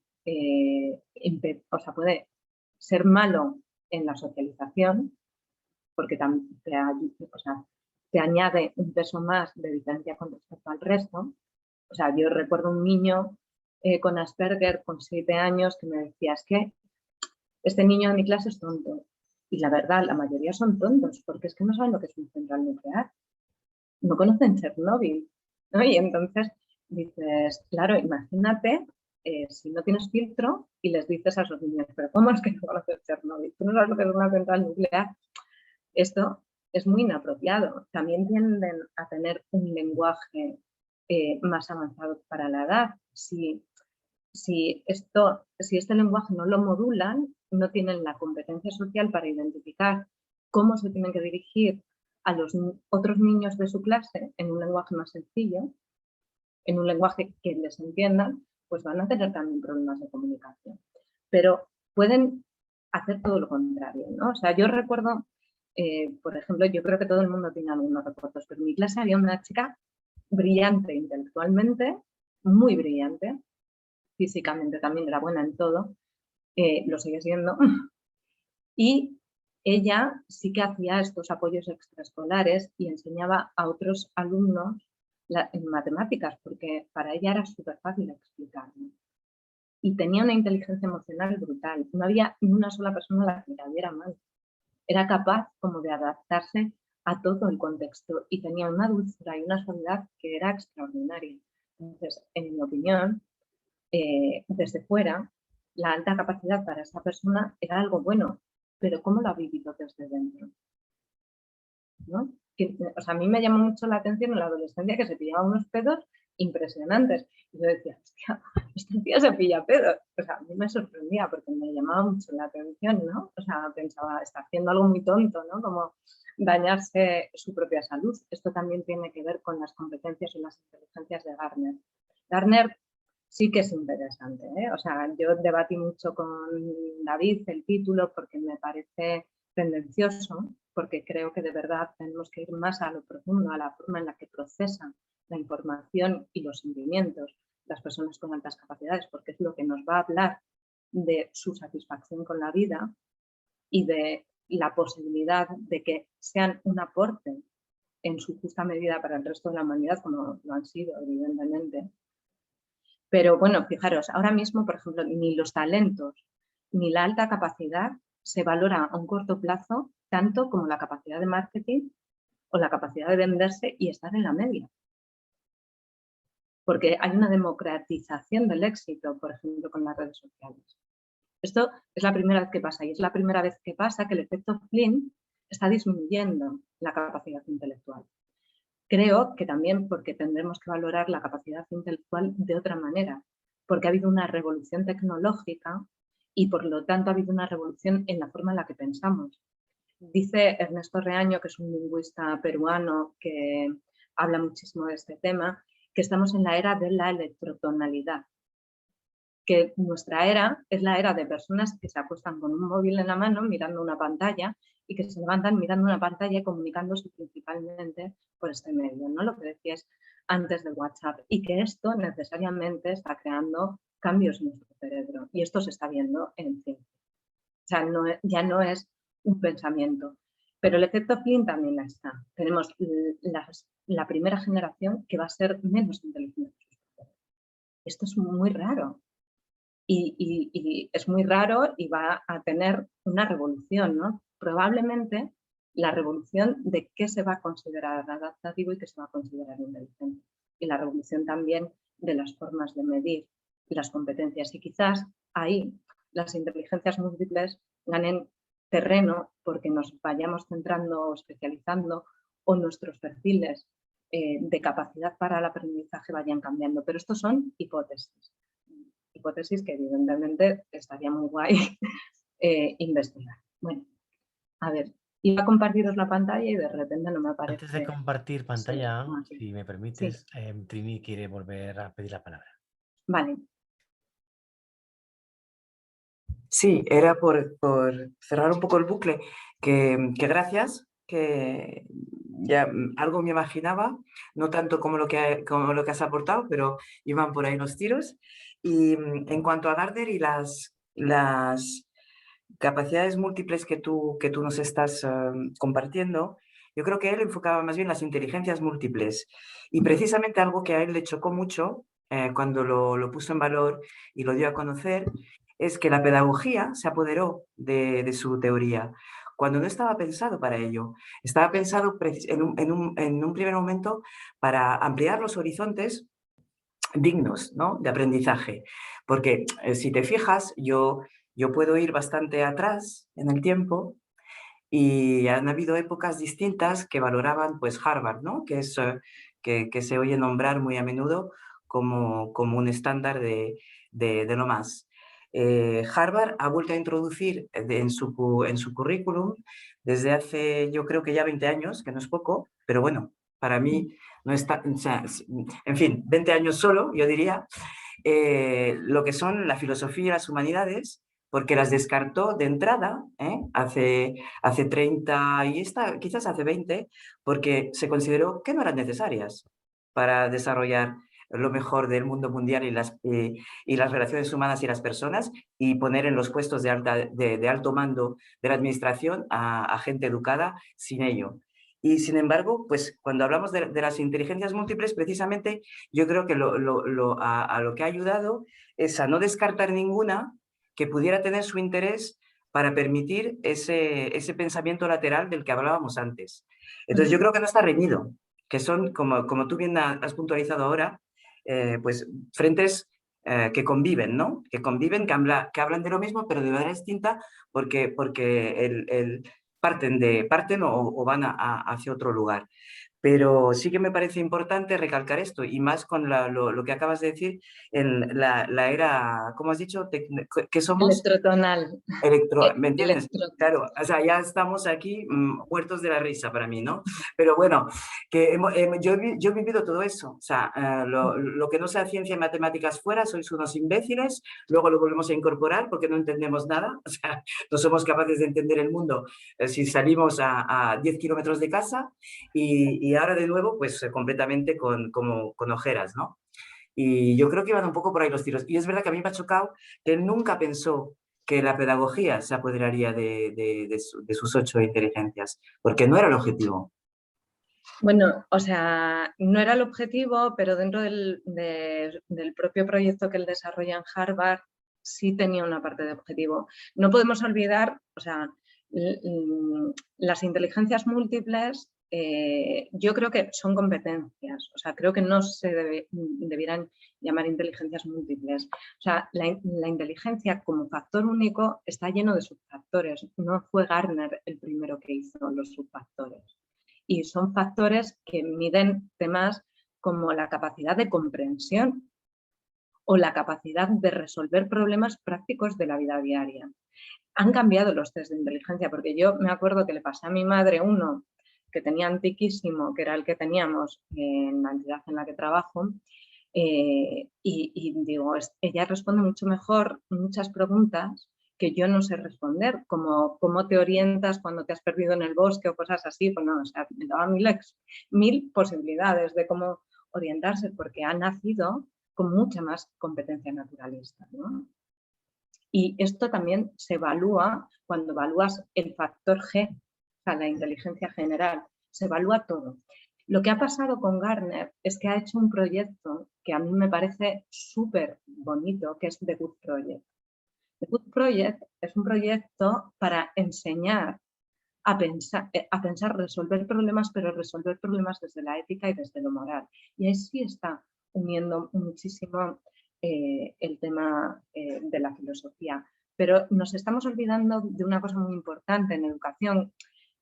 ser malo en la socialización porque te añade un peso más de diferencia con respecto al resto. O sea, yo recuerdo un niño con Asperger con 7 años que me decía, es que este niño de mi clase es tonto. Y la verdad, la mayoría son tontos porque es que no saben lo que es una central nuclear. No conocen Chernóbil, ¿no? Y entonces dices, claro, imagínate si no tienes filtro y les dices a esos niños, pero ¿cómo es que no conoces Chernobyl? ¿Tú no sabes lo que es una central nuclear? Esto es muy inapropiado. También tienden a tener un lenguaje más avanzado para la edad. Si este lenguaje no lo modulan, no tienen la competencia social para identificar cómo se tienen que dirigir a los otros niños de su clase en un lenguaje más sencillo, en un lenguaje que les entiendan, pues van a tener también problemas de comunicación. Pero pueden hacer todo lo contrario, ¿no? O sea, yo recuerdo, por ejemplo, yo creo que todo el mundo tiene algunos recuerdos, pero en mi clase había una chica brillante intelectualmente, muy brillante, físicamente también era buena en todo, lo sigue siendo, y ella sí que hacía estos apoyos extraescolares y enseñaba a otros alumnos en matemáticas, porque para ella era súper fácil explicarlo. Y tenía una inteligencia emocional brutal. No había ni una sola persona a la que la viera mal. Era capaz como de adaptarse a todo el contexto y tenía una dulzura y una suavidad que era extraordinaria. Entonces, en mi opinión, desde fuera, la alta capacidad para esa persona era algo bueno, pero ¿cómo lo ha vivido desde dentro? ¿No? O sea, a mí me llamó mucho la atención en la adolescencia que se pillaba unos pedos impresionantes. Y yo decía, hostia, este tío se pilla pedos. O sea, a mí me sorprendía porque me llamaba mucho la atención, ¿no? O sea, pensaba, está haciendo algo muy tonto, ¿no? Como dañarse su propia salud. Esto también tiene que ver con las competencias y las inteligencias de Gardner. Gardner sí que es interesante, ¿eh? O sea, yo debatí mucho con David el título porque me parece tendencioso, porque creo que de verdad tenemos que ir más a lo profundo, a la forma en la que procesan la información y los sentimientos las personas con altas capacidades, porque es lo que nos va a hablar de su satisfacción con la vida y de la posibilidad de que sean un aporte en su justa medida para el resto de la humanidad, como lo han sido, evidentemente. Pero bueno, fijaros, ahora mismo, por ejemplo, ni los talentos ni la alta capacidad se valora a un corto plazo tanto como la capacidad de marketing o la capacidad de venderse y estar en la media. Porque hay una democratización del éxito, por ejemplo, con las redes sociales. Esto es la primera vez que pasa y es la primera vez que pasa que el efecto Flynn está disminuyendo la capacidad intelectual. Creo que también porque tendremos que valorar la capacidad intelectual de otra manera, porque ha habido una revolución tecnológica y por lo tanto ha habido una revolución en la forma en la que pensamos. Dice Ernesto Reaño, que es un lingüista peruano que habla muchísimo de este tema, que estamos en la era de la electrotonalidad, que nuestra era es la era de personas que se acuestan con un móvil en la mano mirando una pantalla y que se levantan mirando una pantalla y comunicándose principalmente por este medio, ¿no? Lo que decías antes de WhatsApp, y que esto necesariamente está creando cambios en nuestro cerebro y esto se está viendo en ciencia. O sea, ya no es un pensamiento, pero el efecto Flynn también está. Tenemos la primera generación que va a ser menos inteligente. Esto es muy raro. Y es muy raro y va a tener una revolución, ¿no? Probablemente la revolución de qué se va a considerar adaptativo y qué se va a considerar inteligente. Y la revolución también de las formas de medir y las competencias. Y quizás ahí las inteligencias múltiples ganen terreno porque nos vayamos centrando o especializando o nuestros perfiles de capacidad para el aprendizaje vayan cambiando. Pero estos son hipótesis. Hipótesis que evidentemente estaría muy guay investigar. Bueno, a ver, iba a compartiros la pantalla y de repente no me aparece. Antes de compartir pantalla, Sí, si me permites, Trini quiere volver a pedir la palabra. Vale. Sí, era por cerrar un poco el bucle, que gracias, que ya algo me imaginaba, no tanto como lo que has aportado, pero iban por ahí los tiros. Y en cuanto a Gardner y las capacidades múltiples que tú nos estás compartiendo, yo creo que él enfocaba más bien las inteligencias múltiples. Y precisamente algo que a él le chocó mucho cuando lo puso en valor y lo dio a conocer, es que la pedagogía se apoderó de su teoría, cuando no estaba pensado para ello. Estaba pensado en un primer momento para ampliar los horizontes dignos, ¿no?, de aprendizaje. Porque si te fijas, yo puedo ir bastante atrás en el tiempo y han habido épocas distintas que valoraban pues Harvard, ¿no?, que es que se oye nombrar muy a menudo como un estándar de lo más. Harvard ha vuelto a introducir en su currículum desde hace, yo creo que ya 20 años, que no es poco, pero bueno, para mí no está, o sea, en fin, 20 años solo, yo diría, lo que son la filosofía y las humanidades, porque las descartó de entrada, hace 30 y quizás hace 20, porque se consideró que no eran necesarias para desarrollar lo mejor del mundo mundial y las relaciones humanas y las personas, y poner en los puestos de alto mando de la administración a gente educada sin ello. Y sin embargo, pues cuando hablamos de las inteligencias múltiples, precisamente yo creo que a lo que ha ayudado es a no descartar ninguna que pudiera tener su interés para permitir ese pensamiento lateral del que hablábamos antes. Entonces yo creo que no está reñido, que son, como tú bien has puntualizado ahora, pues frentes que conviven, ¿no? Que conviven, que hablan de lo mismo, pero de manera distinta, porque parten o van hacia otro lugar. Pero sí que me parece importante recalcar esto, y más con lo que acabas de decir, en la era, ¿cómo has dicho? ¿Qué somos? Electrotonal. ¿Me entiendes? Claro, o sea, ya estamos aquí muertos de la risa para mí, ¿no? Pero bueno, que yo he vivido todo eso. O sea, lo que no sea ciencia y matemáticas fuera, sois unos imbéciles, luego lo volvemos a incorporar porque no entendemos nada. O sea, no somos capaces de entender el mundo si salimos a 10 kilómetros de casa, y ahora de nuevo, pues completamente con ojeras, ¿no? Y yo creo que iban un poco por ahí los tiros. Y es verdad que a mí me ha chocado que él nunca pensó que la pedagogía se apoderaría de sus 8 inteligencias, porque no era el objetivo. Bueno, o sea, no era el objetivo, pero dentro del propio proyecto que él desarrolla en Harvard sí tenía una parte de objetivo. No podemos olvidar, o sea, las inteligencias múltiples, yo creo que son competencias, o sea, creo que no se debieran llamar inteligencias múltiples. O sea, la inteligencia como factor único está lleno de subfactores. No fue Gardner el primero que hizo los subfactores. Y son factores que miden temas como la capacidad de comprensión o la capacidad de resolver problemas prácticos de la vida diaria. Han cambiado los test de inteligencia, porque yo me acuerdo que le pasé a mi madre uno que tenía antiquísimo, que era el que teníamos en la entidad en la que trabajo, y digo, ella responde mucho mejor muchas preguntas que yo no sé responder, como cómo te orientas cuando te has perdido en el bosque o cosas así. Pues no, o sea, me daba mil posibilidades de cómo orientarse, porque ha nacido con mucha más competencia naturalista, ¿no? Y esto también se evalúa cuando evalúas el factor G, o sea, la inteligencia general, se evalúa todo. Lo que ha pasado con Gardner es que ha hecho un proyecto que a mí me parece súper bonito, que es The Good Project. The Good Project es un proyecto para enseñar a pensar, resolver problemas, pero resolver problemas desde la ética y desde lo moral. Y ahí sí está uniendo muchísimo el tema de la filosofía. Pero nos estamos olvidando de una cosa muy importante en educación,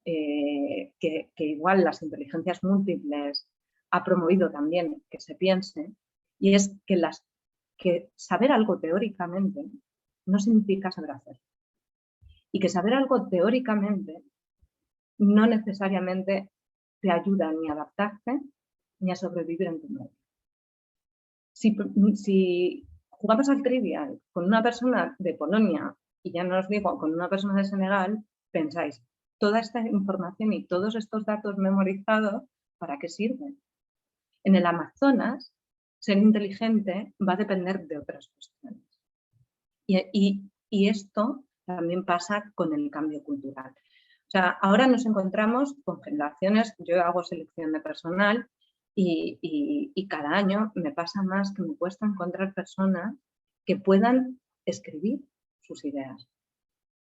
que igual las inteligencias múltiples ha promovido también que se piense, y es que saber algo teóricamente no significa saber hacer. Y que saber algo teóricamente no necesariamente te ayuda ni a adaptarte ni a sobrevivir en tu medio. Si jugamos al trivial con una persona de Polonia, y ya no os digo con una persona de Senegal, pensáis, toda esta información y todos estos datos memorizados, ¿para qué sirven? En el Amazonas, ser inteligente va a depender de otras cuestiones. Y esto también pasa con el cambio cultural. O sea, ahora nos encontramos con generaciones, yo hago selección de personal y cada año me pasa más que me cuesta encontrar personas que puedan escribir sus ideas,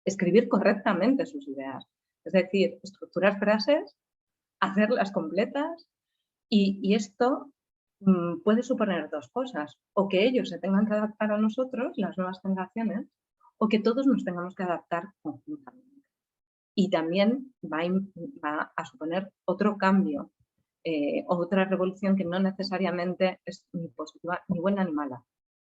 escribir correctamente sus ideas. Es decir, estructurar frases, hacerlas completas, y esto puede suponer dos cosas, o que ellos se tengan que adaptar a nosotros, las nuevas generaciones, o que todos nos tengamos que adaptar conjuntamente. Y también va a suponer otro cambio, otra revolución que no necesariamente es ni positiva, ni buena ni mala,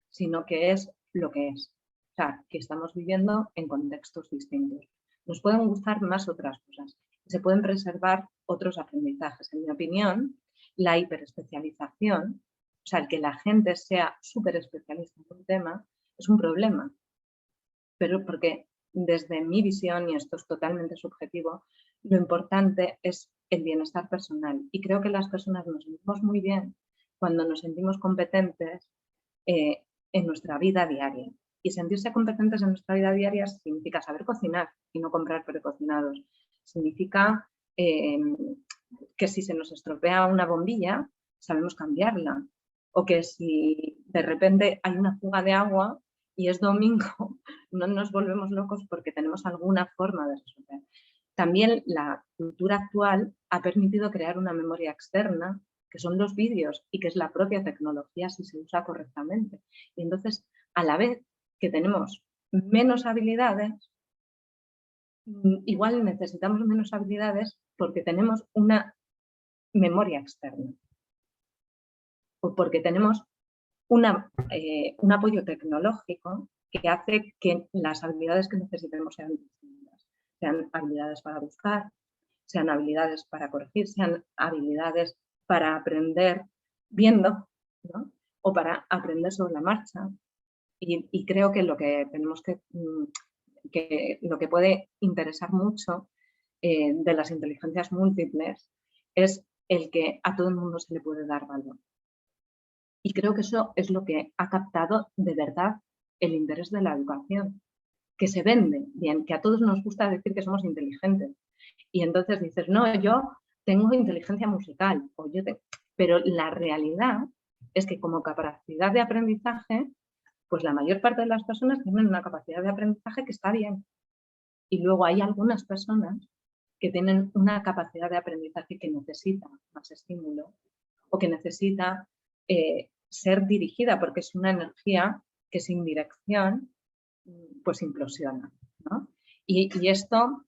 sino que es lo que es. O sea, que estamos viviendo en contextos distintos. Nos pueden gustar más otras cosas, se pueden preservar otros aprendizajes. En mi opinión, la hiperespecialización, o sea, el que la gente sea súper especialista en un tema, es un problema. Pero porque desde mi visión, y esto es totalmente subjetivo, lo importante es el bienestar personal. Y creo que las personas nos sentimos muy bien cuando nos sentimos competentes en nuestra vida diaria. Y sentirse competentes en nuestra vida diaria significa saber cocinar y no comprar precocinados. Significa que si se nos estropea una bombilla, sabemos cambiarla. O que si de repente hay una fuga de agua y es domingo, no nos volvemos locos porque tenemos alguna forma de resolver. También la cultura actual ha permitido crear una memoria externa, que son los vídeos y que es la propia tecnología si se usa correctamente. Y entonces, a la vez que tenemos menos habilidades, igual necesitamos menos habilidades porque tenemos una memoria externa o porque tenemos un apoyo tecnológico que hace que las habilidades que necesitemos sean distintas. Sean habilidades para buscar, sean habilidades para corregir, sean habilidades para aprender viendo, ¿no? O para aprender sobre la marcha. Y creo que lo que tenemos que lo que puede interesar mucho de las inteligencias múltiples es el que a todo el mundo se le puede dar valor. Y creo que eso es lo que ha captado de verdad el interés de la educación, que se vende bien, que a todos nos gusta decir que somos inteligentes. Y entonces dices, no, yo tengo inteligencia musical, pero la realidad es que como capacidad de aprendizaje, pues la mayor parte de las personas tienen una capacidad de aprendizaje que está bien. Y luego hay algunas personas que tienen una capacidad de aprendizaje que necesita más estímulo o que necesita ser dirigida porque es una energía que sin dirección pues implosiona, ¿no? Y esto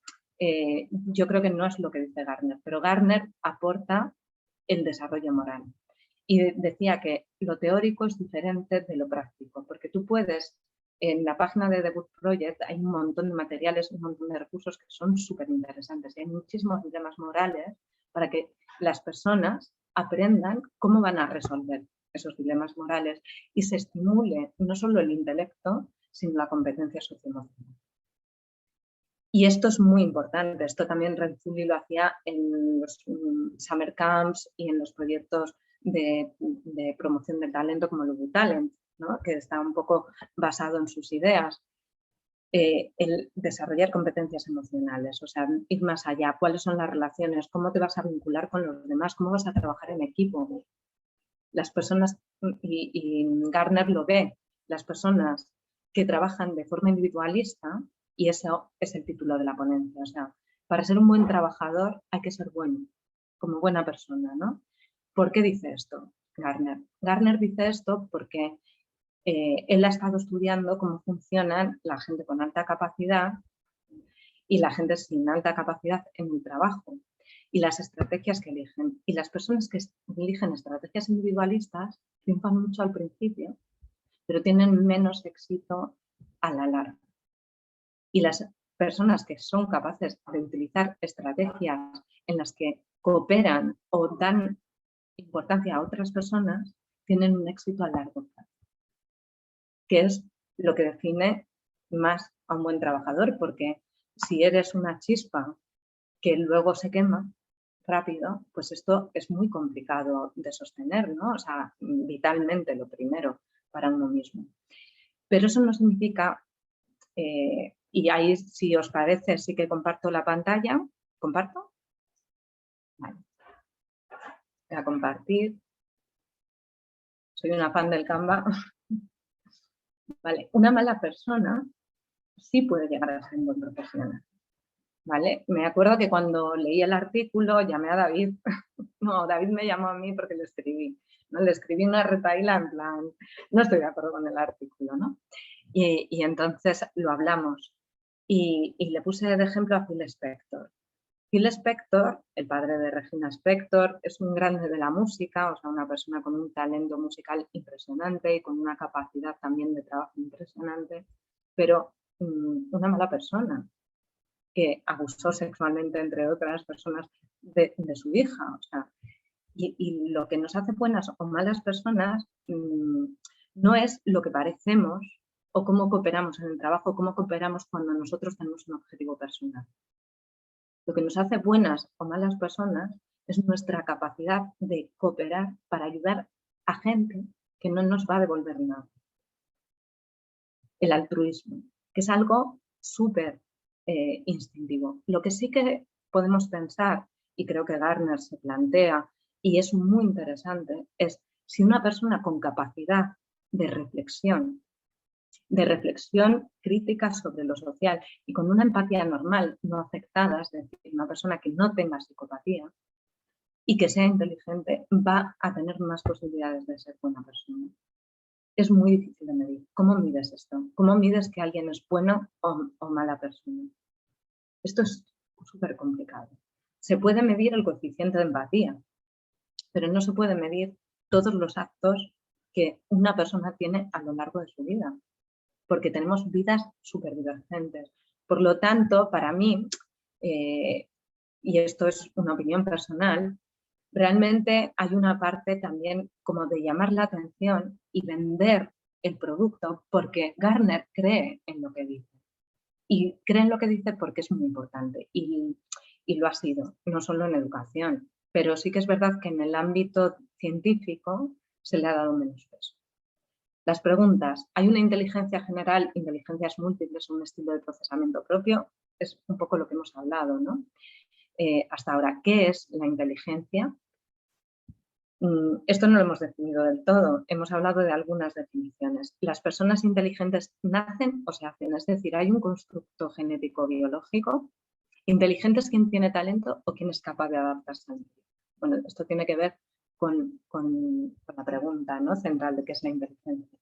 yo creo que no es lo que dice Gardner, pero Gardner aporta el desarrollo moral. Y decía que lo teórico es diferente de lo práctico, porque tú puedes, en la página de The Good Project hay un montón de materiales, un montón de recursos que son súper interesantes. Y hay muchísimos dilemas morales para que las personas aprendan cómo van a resolver esos dilemas morales y se estimule no solo el intelecto, sino la competencia socioemocional. Y esto es muy importante, esto también Renzulli lo hacía en los summer camps y en los proyectos de promoción del talento como el Talent, ¿no? Que está un poco basado en sus ideas. El desarrollar competencias emocionales, o sea, ir más allá, cuáles son las relaciones, cómo te vas a vincular con los demás, cómo vas a trabajar en equipo. Las personas, y Gardner lo ve, las personas que trabajan de forma individualista, y eso es el título de la ponencia, o sea, para ser un buen trabajador hay que ser bueno, como buena persona, ¿no? ¿Por qué dice esto Gardner? Gardner dice esto porque él ha estado estudiando cómo funcionan la gente con alta capacidad y la gente sin alta capacidad en el trabajo y las estrategias que eligen. Y las personas que eligen estrategias individualistas triunfan mucho al principio, pero tienen menos éxito a la larga. Y las personas que son capaces de utilizar estrategias en las que cooperan o dan importancia a otras personas tienen un éxito a largo plazo, que es lo que define más a un buen trabajador, porque si eres una chispa que luego se quema rápido, pues esto es muy complicado de sostener, ¿no? O sea, vitalmente lo primero para uno mismo. Pero eso no significa, y ahí si os parece sí que comparto la pantalla. ¿Comparto? Vale. Voy a compartir. Soy una fan del Canva. Vale. Una mala persona sí puede llegar a ser un buen profesional. ¿Vale? Me acuerdo que cuando leí el artículo llamé a David No, David me llamó a mí porque le escribí. ¿No? Le escribí una retahíla en plan, no estoy de acuerdo con el artículo, ¿no? Y entonces lo hablamos. Y le puse de ejemplo a Phil Spector. Phil Spector, el padre de Regina Spector, es un grande de la música, o sea, una persona con un talento musical impresionante y con una capacidad también de trabajo impresionante, pero una mala persona que abusó sexualmente, entre otras personas, de su hija. O sea, y lo que nos hace buenas o malas personas no es lo que parecemos o cómo cooperamos en el trabajo, cómo cooperamos cuando nosotros tenemos un objetivo personal. Lo que nos hace buenas o malas personas es nuestra capacidad de cooperar para ayudar a gente que no nos va a devolver nada. El altruismo, que es algo súper instintivo. Lo que sí que podemos pensar, y creo que Gardner se plantea, y es muy interesante, es si una persona con capacidad de reflexión crítica sobre lo social y con una empatía normal, no afectada, es decir, una persona que no tenga psicopatía y que sea inteligente, va a tener más posibilidades de ser buena persona. Es muy difícil de medir. ¿Cómo mides esto? ¿Cómo mides que alguien es bueno o mala persona? Esto es súper complicado. Se puede medir el coeficiente de empatía, pero no se puede medir todos los actos que una persona tiene a lo largo de su vida, porque tenemos vidas súper divergentes. Por lo tanto, para mí, y esto es una opinión personal, realmente hay una parte también como de llamar la atención y vender el producto porque Gardner cree en lo que dice. Y cree en lo que dice porque es muy importante y lo ha sido, no solo en educación, pero sí que es verdad que en el ámbito científico se le ha dado menos peso. Las preguntas, ¿hay una inteligencia general, inteligencias múltiples, un estilo de procesamiento propio? Es un poco lo que hemos hablado, ¿no? Hasta ahora, ¿qué es la inteligencia? Esto no lo hemos definido del todo, hemos hablado de algunas definiciones. Las personas inteligentes nacen o se hacen, es decir, hay un constructo genético biológico. Inteligente es quien tiene talento o quien es capaz de adaptarse al medio. Bueno, esto tiene que ver con la pregunta, ¿no?, central de qué es la inteligencia.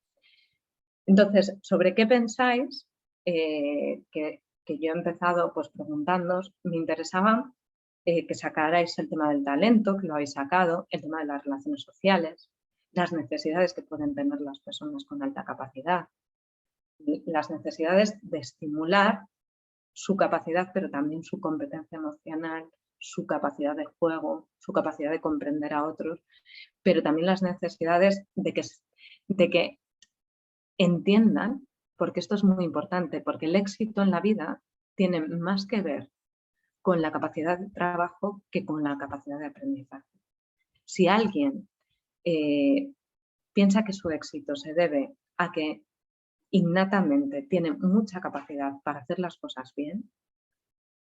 Entonces, ¿sobre qué pensáis? Que yo he empezado pues preguntándoos, me interesaba que sacarais el tema del talento, que lo habéis sacado, el tema de las relaciones sociales, las necesidades que pueden tener las personas con alta capacidad, las necesidades de estimular su capacidad, pero también su competencia emocional, su capacidad de juego, su capacidad de comprender a otros, pero también las necesidades de que entiendan, porque esto es muy importante, porque el éxito en la vida tiene más que ver con la capacidad de trabajo que con la capacidad de aprendizaje. Si alguien piensa que su éxito se debe a que innatamente tiene mucha capacidad para hacer las cosas bien,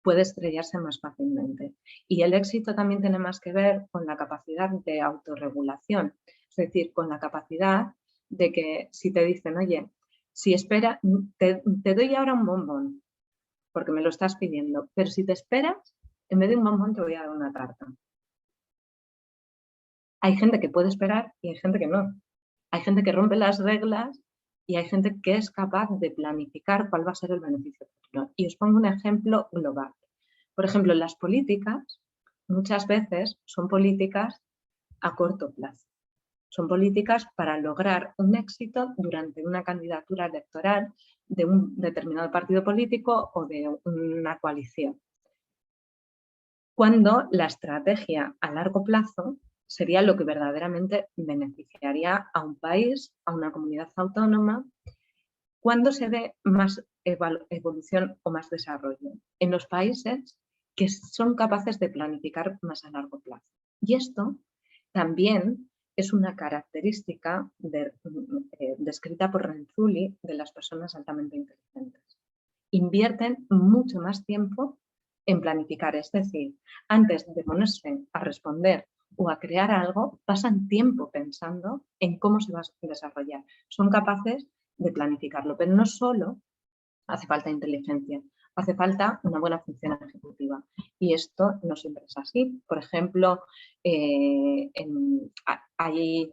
puede estrellarse más fácilmente. Y el éxito también tiene más que ver con la capacidad de autorregulación, es decir, con la capacidad de que si te dicen, oye, si espera, te doy ahora un bombón, porque me lo estás pidiendo, pero si te esperas, en vez de un bombón te voy a dar una tarta. Hay gente que puede esperar y hay gente que no. Hay gente que rompe las reglas y hay gente que es capaz de planificar cuál va a ser el beneficio futuro. Y os pongo un ejemplo global. Por ejemplo, las políticas muchas veces son políticas a corto plazo. Son políticas para lograr un éxito durante una candidatura electoral de un determinado partido político o de una coalición. Cuando la estrategia a largo plazo sería lo que verdaderamente beneficiaría a un país, a una comunidad autónoma, cuando se ve más evolución o más desarrollo en los países que son capaces de planificar más a largo plazo. Y esto también es una característica descrita por Renzulli de las personas altamente inteligentes. Invierten mucho más tiempo en planificar, es decir, antes de ponerse a responder o a crear algo, pasan tiempo pensando en cómo se va a desarrollar. Son capaces de planificarlo, pero no solo hace falta inteligencia, hace falta una buena función ejecutiva. Y esto no siempre es así. Por ejemplo, hay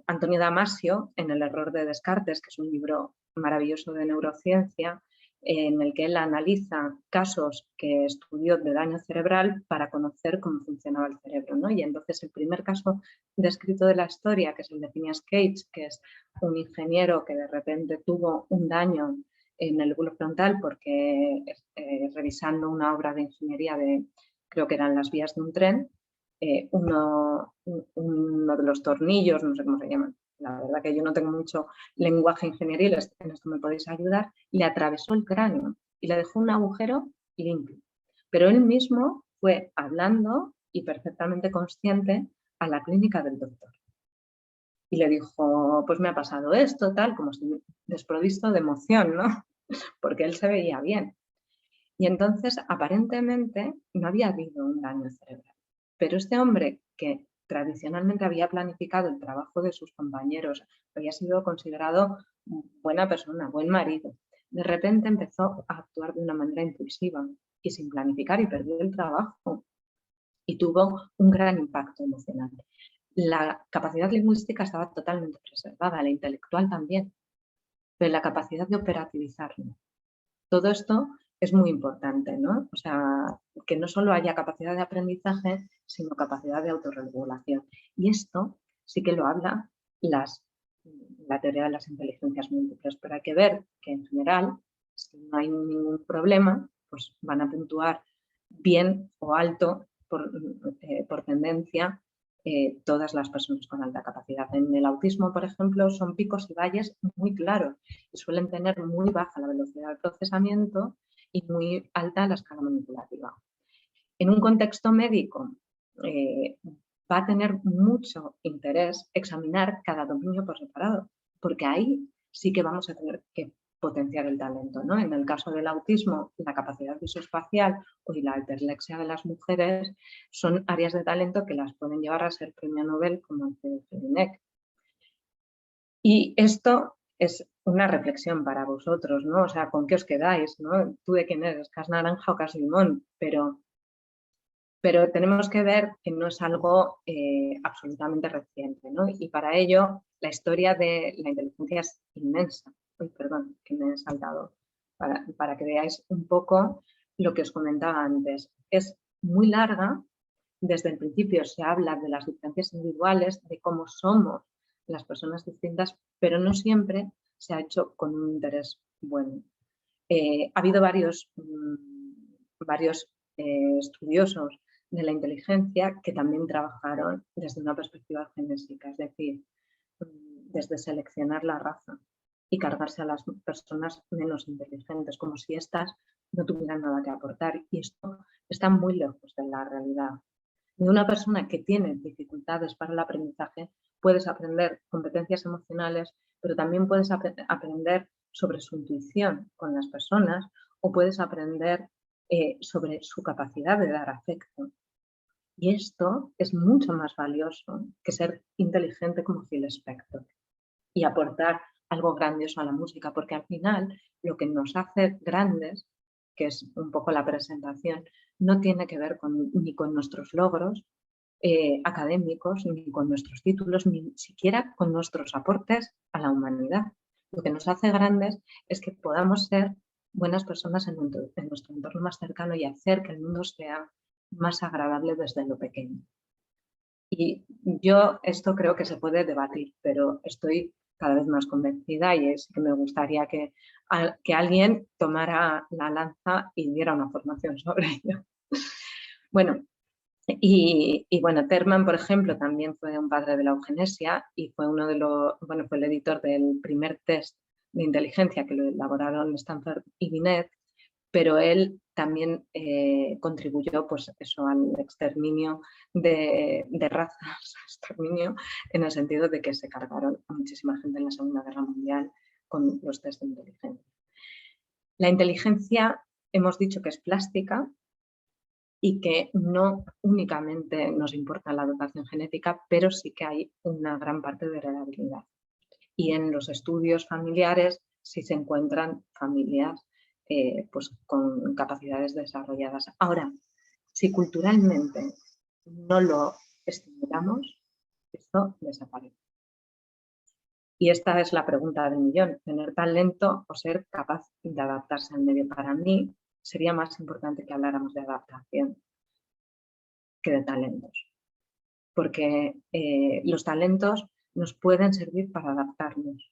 Antonio Damasio, en El error de Descartes, que es un libro maravilloso de neurociencia, en el que él analiza casos que estudió de daño cerebral para conocer cómo funcionaba el cerebro, ¿no? Y entonces el primer caso descrito de la historia, que es el de Phineas Cage, que es un ingeniero que de repente tuvo un daño en el lóbulo frontal porque revisando una obra de ingeniería de, creo que eran las vías de un tren, uno de los tornillos, no sé cómo se llaman, la verdad que yo no tengo mucho lenguaje ingenieril, en esto me podéis ayudar, le atravesó el cráneo y le dejó un agujero limpio. Pero él mismo fue hablando y perfectamente consciente a la clínica del doctor. Y le dijo, pues me ha pasado esto, tal, como si desprovisto de emoción, ¿no? Porque él se veía bien. Y entonces, aparentemente, no había habido un daño cerebral. Pero este hombre que tradicionalmente había planificado el trabajo de sus compañeros, había sido considerado buena persona, buen marido, de repente empezó a actuar de una manera impulsiva y sin planificar y perdió el trabajo y tuvo un gran impacto emocional. La capacidad lingüística estaba totalmente preservada, la intelectual también, pero la capacidad de operativizarlo. Todo esto es muy importante, ¿no? O sea, que no solo haya capacidad de aprendizaje, sino capacidad de autorregulación. Y esto sí que lo habla la teoría de las inteligencias múltiples, pero hay que ver que en general, si no hay ningún problema, pues van a puntuar bien o alto por tendencia todas las personas con alta capacidad. En el autismo, por ejemplo, son picos y valles muy claros y suelen tener muy baja la velocidad de procesamiento y muy alta la escala manipulativa. En un contexto médico va a tener mucho interés examinar cada dominio por separado, porque ahí sí que vamos a tener que potenciar el talento, ¿no? En el caso del autismo, la capacidad visoespacial o la hiperlexia de las mujeres son áreas de talento que las pueden llevar a ser premio Nobel, como hace Jelinek. Y esto es una reflexión para vosotros, ¿no? O sea, ¿con qué os quedáis, no? ¿Tú de quién eres? ¿Cas naranja o cas limón? Pero tenemos que ver que no es algo absolutamente reciente, ¿no? Y para ello la historia de la inteligencia es inmensa. Uy, perdón, que me he saltado. Para que veáis un poco lo que os comentaba antes. Es muy larga. Desde el principio se habla de las diferencias individuales, de cómo somos las personas distintas, pero no siempre se ha hecho con un interés bueno. Ha habido varios estudiosos de la inteligencia que también trabajaron desde una perspectiva genésica, es decir, desde seleccionar la raza y cargarse a las personas menos inteligentes, como si éstas no tuvieran nada que aportar. Y esto está muy lejos de la realidad. De una persona que tiene dificultades para el aprendizaje, puedes aprender competencias emocionales, pero también puedes aprender sobre su intuición con las personas o puedes aprender sobre su capacidad de dar afecto. Y esto es mucho más valioso que ser inteligente como Phil Spector y aportar algo grandioso a la música, porque al final lo que nos hace grandes, que es un poco la presentación, no tiene que ver ni con nuestros logros académicos, ni con nuestros títulos, ni siquiera con nuestros aportes a la humanidad. Lo que nos hace grandes es que podamos ser buenas personas en nuestro entorno más cercano y hacer que el mundo sea más agradable desde lo pequeño. Y yo esto creo que se puede debatir, pero estoy cada vez más convencida y es que me gustaría que alguien tomara la lanza y diera una formación sobre ello. Bueno, y bueno, Terman, por ejemplo, también fue un padre de la eugenesia y fue fue el editor del primer test de inteligencia que lo elaboraron Stanford y Binet, pero él también contribuyó pues eso, al exterminio de razas, exterminio en el sentido de que se cargaron a muchísima gente en la Segunda Guerra Mundial con los test de inteligencia. La inteligencia hemos dicho que es plástica y que no únicamente nos importa la dotación genética, pero sí que hay una gran parte de heredabilidad. Y en los estudios familiares sí se encuentran familias pues con capacidades desarrolladas. Ahora, si culturalmente no lo estimulamos, esto desaparece. Y esta es la pregunta del millón: tener talento o ser capaz de adaptarse al medio. Para mí sería más importante que habláramos de adaptación que de talentos, porque los talentos nos pueden servir para adaptarnos.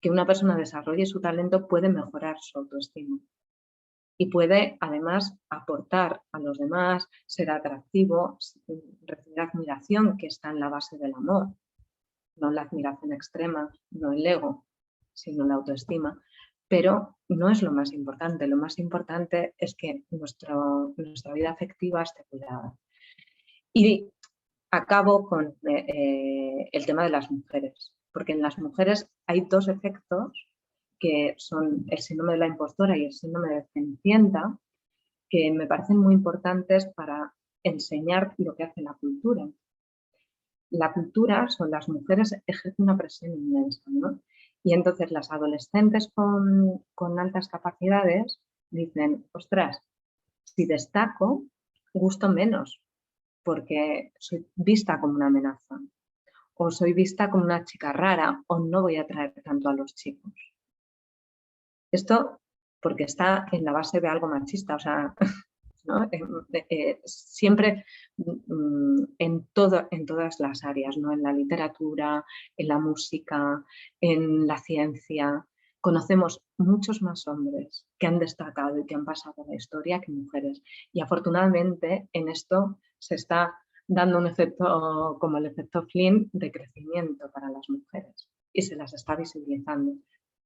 Que una persona desarrolle su talento puede mejorar su autoestima y puede además aportar a los demás, ser atractivo, recibir admiración, que está en la base del amor. No la admiración extrema, no el ego, sino la autoestima. Pero no es lo más importante. Lo más importante es que nuestra vida afectiva esté cuidada. Y acabo con el tema de las mujeres, porque en las mujeres hay dos efectos que son el síndrome de la impostora y el síndrome de Cenicienta, que me parecen muy importantes para enseñar lo que hace la cultura. La cultura, son las mujeres, ejerce una presión inmensa, ¿no? Y entonces las adolescentes con altas capacidades dicen: ostras, si destaco, gusto menos, porque soy vista como una amenaza, o soy vista como una chica rara, o no voy a atraer tanto a los chicos. Esto porque está en la base de algo machista, o sea, ¿no? Siempre en todas las áreas, ¿no? En la literatura, en la música, en la ciencia, conocemos muchos más hombres que han destacado y que han pasado a la historia que mujeres. Y afortunadamente en esto se está dando un efecto como el efecto Flynn de crecimiento para las mujeres y se las está visibilizando,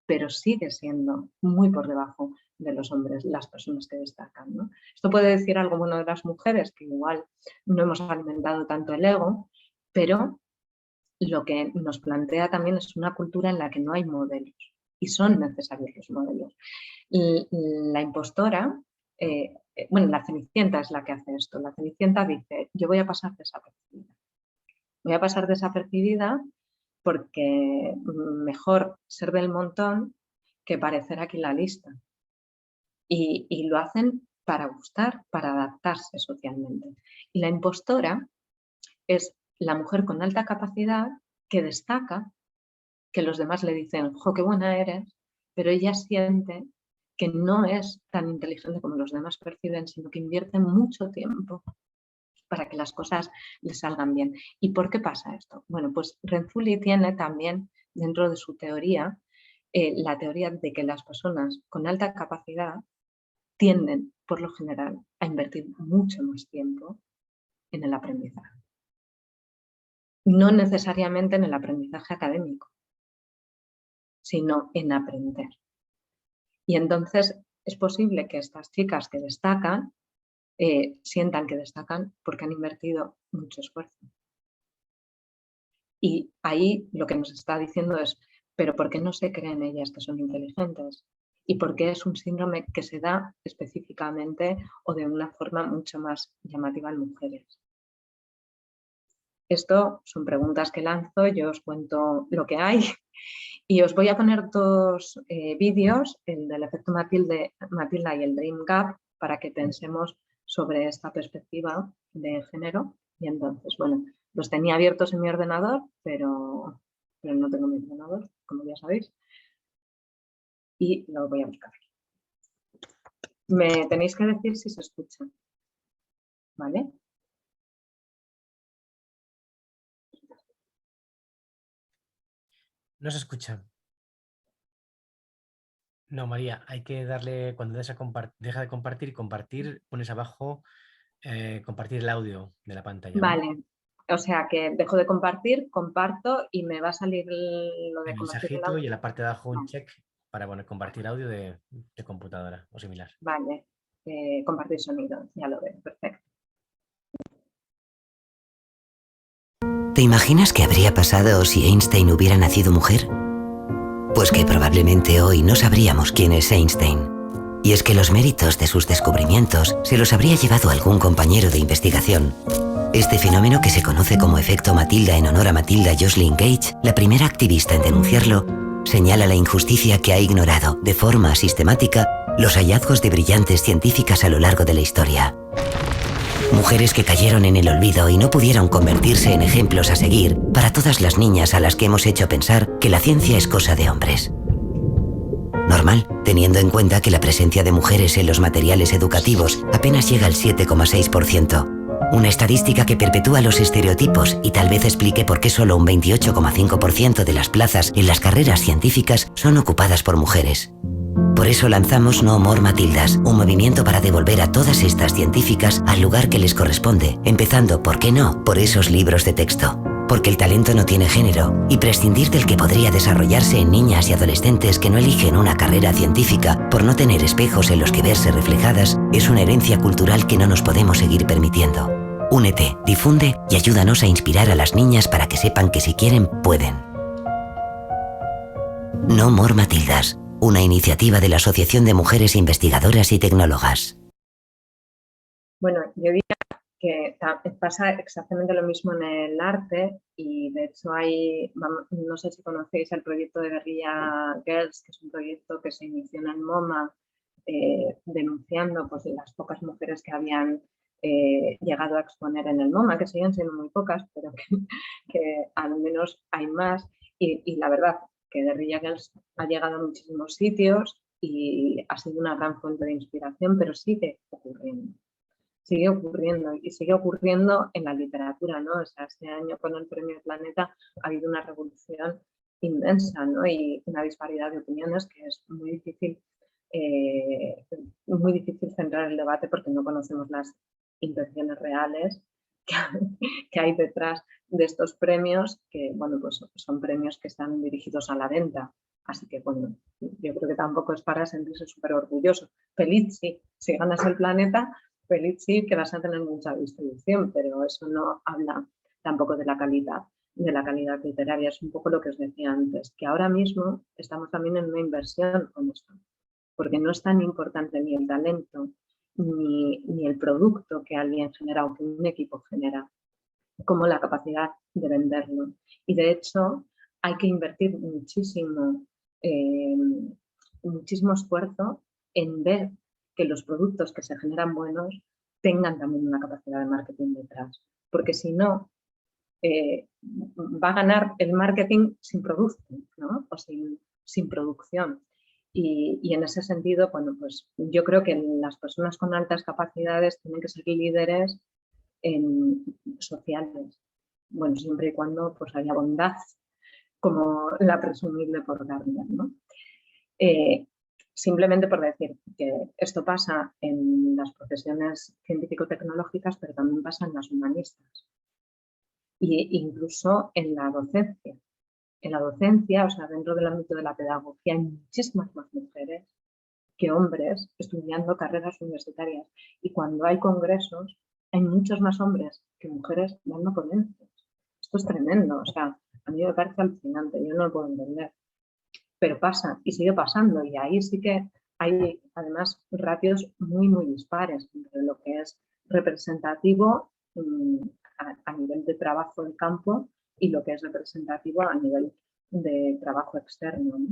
pero sigue siendo muy por debajo de los hombres las personas que destacan, ¿no? Esto puede decir algo bueno de las mujeres, que igual no hemos alimentado tanto el ego, pero lo que nos plantea también es una cultura en la que no hay modelos y son necesarios los modelos. Y la impostora, bueno, la Cenicienta es la que hace esto. La Cenicienta dice: yo voy a pasar desapercibida. Voy a pasar desapercibida porque mejor ser del montón que parecer aquí la lista. Y lo hacen para gustar, para adaptarse socialmente. Y la impostora es la mujer con alta capacidad que destaca, que los demás le dicen: jo, qué buena eres, pero ella siente que no es tan inteligente como los demás perciben, sino que invierte mucho tiempo para que las cosas le salgan bien. ¿Y por qué pasa esto? Bueno, pues Renzulli tiene también dentro de su teoría la teoría de que las personas con alta capacidad tienden, por lo general, a invertir mucho más tiempo en el aprendizaje. No necesariamente en el aprendizaje académico, sino en aprender. Y entonces es posible que estas chicas que destacan sientan que destacan porque han invertido mucho esfuerzo. Y ahí lo que nos está diciendo es: ¿pero por qué no se creen ellas que son inteligentes? ¿Y por qué es un síndrome que se da específicamente o de una forma mucho más llamativa en mujeres? Esto son preguntas que lanzo, yo os cuento lo que hay y os voy a poner dos vídeos, el del efecto Matilda y el Dream Gap, para que pensemos sobre esta perspectiva de género. Y entonces, bueno, los tenía abiertos en mi ordenador, pero no tengo mi ordenador, como ya sabéis, y lo voy a buscar. Me tenéis que decir si se escucha, ¿vale? No se escucha. No, María, hay que darle, cuando deja de compartir, pones abajo compartir el audio de la pantalla. Vale, o sea que dejo de compartir, comparto y me va a salir lo de el compartir el mensajito audio. Y en la parte de abajo un check para compartir audio de computadora o similar. Vale, compartir sonido, ya lo veo, perfecto. ¿Te imaginas qué habría pasado si Einstein hubiera nacido mujer? Pues que probablemente hoy no sabríamos quién es Einstein. Y es que los méritos de sus descubrimientos se los habría llevado algún compañero de investigación. Este fenómeno, que se conoce como efecto Matilda en honor a Matilda Joslyn Gage, la primera activista en denunciarlo, señala la injusticia que ha ignorado de forma sistemática los hallazgos de brillantes científicas a lo largo de la historia. Mujeres que cayeron en el olvido y no pudieron convertirse en ejemplos a seguir para todas las niñas a las que hemos hecho pensar que la ciencia es cosa de hombres. Normal, teniendo en cuenta que la presencia de mujeres en los materiales educativos apenas llega al 7,6%. Una estadística que perpetúa los estereotipos y tal vez explique por qué solo un 28,5% de las plazas en las carreras científicas son ocupadas por mujeres. Por eso lanzamos No More Matildas, un movimiento para devolver a todas estas científicas al lugar que les corresponde, empezando, ¿por qué no?, por esos libros de texto. Porque el talento no tiene género, y prescindir del que podría desarrollarse en niñas y adolescentes que no eligen una carrera científica por no tener espejos en los que verse reflejadas es una herencia cultural que no nos podemos seguir permitiendo. Únete, difunde y ayúdanos a inspirar a las niñas para que sepan que si quieren, pueden. No More Matildas, una iniciativa de la Asociación de Mujeres Investigadoras y Tecnólogas. Bueno, yo diría que pasa exactamente lo mismo en el arte y de hecho hay, no sé si conocéis el proyecto de Guerrilla Girls, que es un proyecto que se inició en el MoMA denunciando pues, las pocas mujeres que habían llegado a exponer en el MoMA, que siguen siendo muy pocas, pero que al menos hay más y la verdad que Guerrilla Girls ha llegado a muchísimos sitios y ha sido una gran fuente de inspiración, pero sigue ocurriendo. Sigue ocurriendo en la literatura, ¿no? O sea, este año con el Premio Planeta ha habido una revolución inmensa, ¿no? Y una disparidad de opiniones que es muy difícil centrar el debate porque no conocemos las intenciones reales que hay detrás de estos premios, que bueno, pues son premios que están dirigidos a la venta. Así que bueno, yo creo que tampoco es para sentirse súper orgulloso. Feliz sí, si ganas el Planeta, feliz sí que vas a tener mucha distribución, pero eso no habla tampoco de la calidad literaria. Es un poco lo que os decía antes, que ahora mismo estamos también en una inversión con esto, porque no es tan importante ni el talento ni el producto que alguien genera o que un equipo genera, como la capacidad de venderlo. Y de hecho hay que invertir muchísimo esfuerzo en ver que los productos que se generan buenos tengan también una capacidad de marketing detrás, porque si no, va a ganar el marketing sin producto, ¿no? O sin producción. Y en ese sentido, bueno, pues yo creo que las personas con altas capacidades tienen que ser líderes sociales, bueno, siempre y cuando pues haya bondad, como la presumible por Gardner, ¿no? Simplemente por decir que esto pasa en las profesiones científico-tecnológicas, pero también pasa en las humanistas e incluso en la docencia. En la docencia, o sea, dentro del ámbito de la pedagogía, hay muchísimas más mujeres que hombres estudiando carreras universitarias. Y cuando hay congresos, hay muchos más hombres que mujeres dando ponencias. Esto es tremendo, o sea, a mí me parece alucinante, yo no lo puedo entender. Pero pasa y sigue pasando y ahí sí que hay además ratios muy, muy dispares entre lo que es representativo a nivel de trabajo de campo y lo que es representativo a nivel de trabajo externo, ¿no?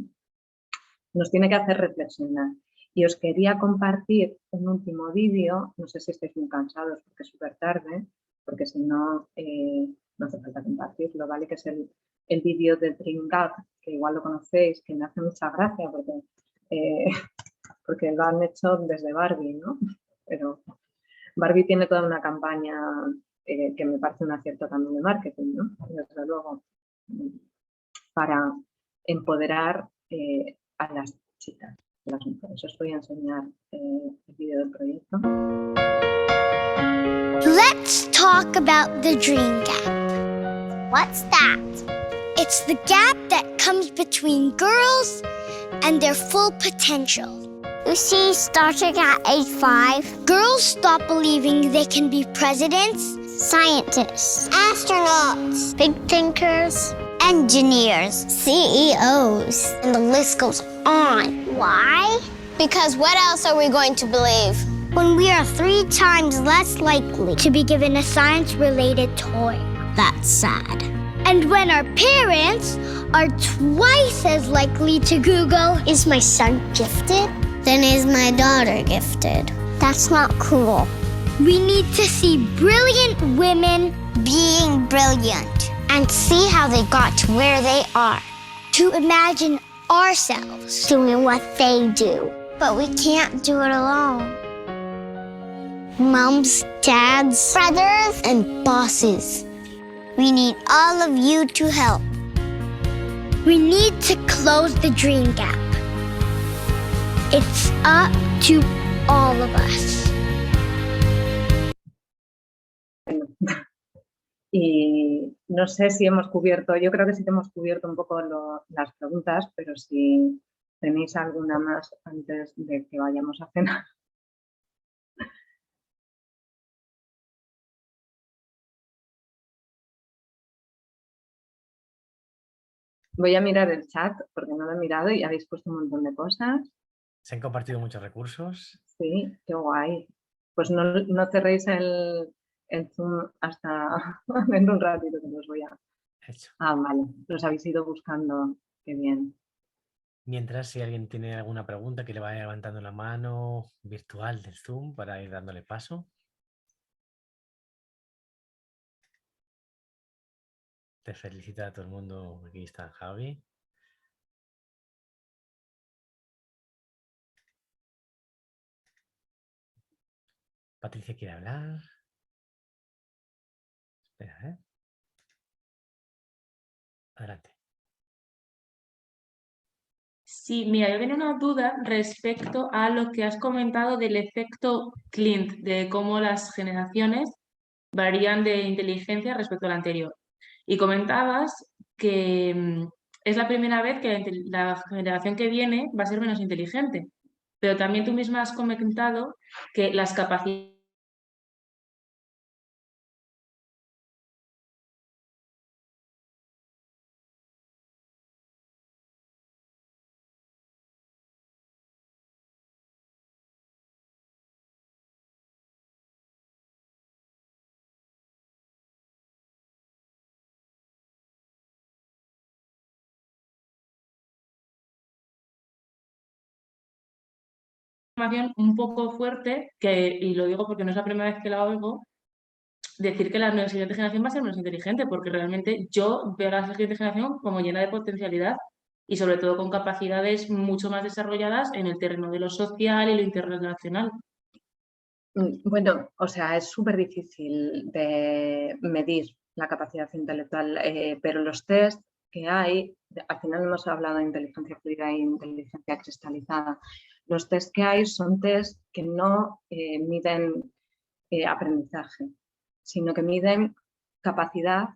Nos tiene que hacer reflexionar. Y os quería compartir un último vídeo, no sé si estáis muy cansados porque es súper tarde, porque si no, no hace falta compartirlo, ¿vale? Que es el vídeo de Dream Gap, que igual lo conocéis, que me hace mucha gracia porque lo han hecho desde Barbie, ¿no? Pero Barbie tiene toda una campaña que me parece un acierto también de marketing, ¿no? Desde luego, para empoderar a las chicas, a las mujeres. Os voy a enseñar el vídeo del proyecto. Let's talk about the dream gap. What's that? It's the gap that comes between girls and their full potential. You see, starting at age 5, girls stop believing they can be presidents, scientists, astronauts, big thinkers, engineers, CEOs, and the list goes on. Why? Because what else are we going to believe? When we are 3 times less likely to be given a science-related toy. That's sad. And when our parents are twice as likely to Google, is my son gifted? Then is my daughter gifted? That's not cool. We need to see brilliant women being brilliant and see how they got to where they are. To imagine ourselves doing what they do. But we can't do it alone. Mums, dads, brothers, and bosses. We need all of you to help. We need to close the dream gap. It's up to all of us. Y no sé si hemos cubierto, yo creo que sí que hemos cubierto un poco las preguntas, pero si tenéis alguna más antes de que vayamos a cenar. Voy a mirar el chat porque no lo he mirado y habéis puesto un montón de cosas. Se han compartido muchos recursos. Sí, qué guay. Pues no cerréis el Zoom hasta dentro un ratito que los voy a... Hecho. Ah, vale, los habéis ido buscando, qué bien. Mientras, si alguien tiene alguna pregunta, que le vaya levantando la mano virtual del Zoom para ir dándole paso. Te felicita a todo el mundo. Aquí está Javi. Patricia quiere hablar. Espera, Adelante. Sí, mira, yo tenía una duda respecto a lo que has comentado del efecto Clint, de cómo las generaciones varían de inteligencia respecto a la anterior. Y comentabas que es la primera vez que la generación que viene va a ser menos inteligente, pero también tú misma has comentado que las capacidades un poco fuerte, y lo digo porque no es la primera vez que la oigo, decir que la siguiente generación va a ser menos inteligente, porque realmente yo veo a la siguiente generación como llena de potencialidad y sobre todo con capacidades mucho más desarrolladas en el terreno de lo social y lo internacional. Bueno, o sea, es súper difícil de medir la capacidad intelectual, pero los test que hay, al final hemos hablado de inteligencia fluida e inteligencia cristalizada, los test que hay son test que no miden aprendizaje, sino que miden capacidad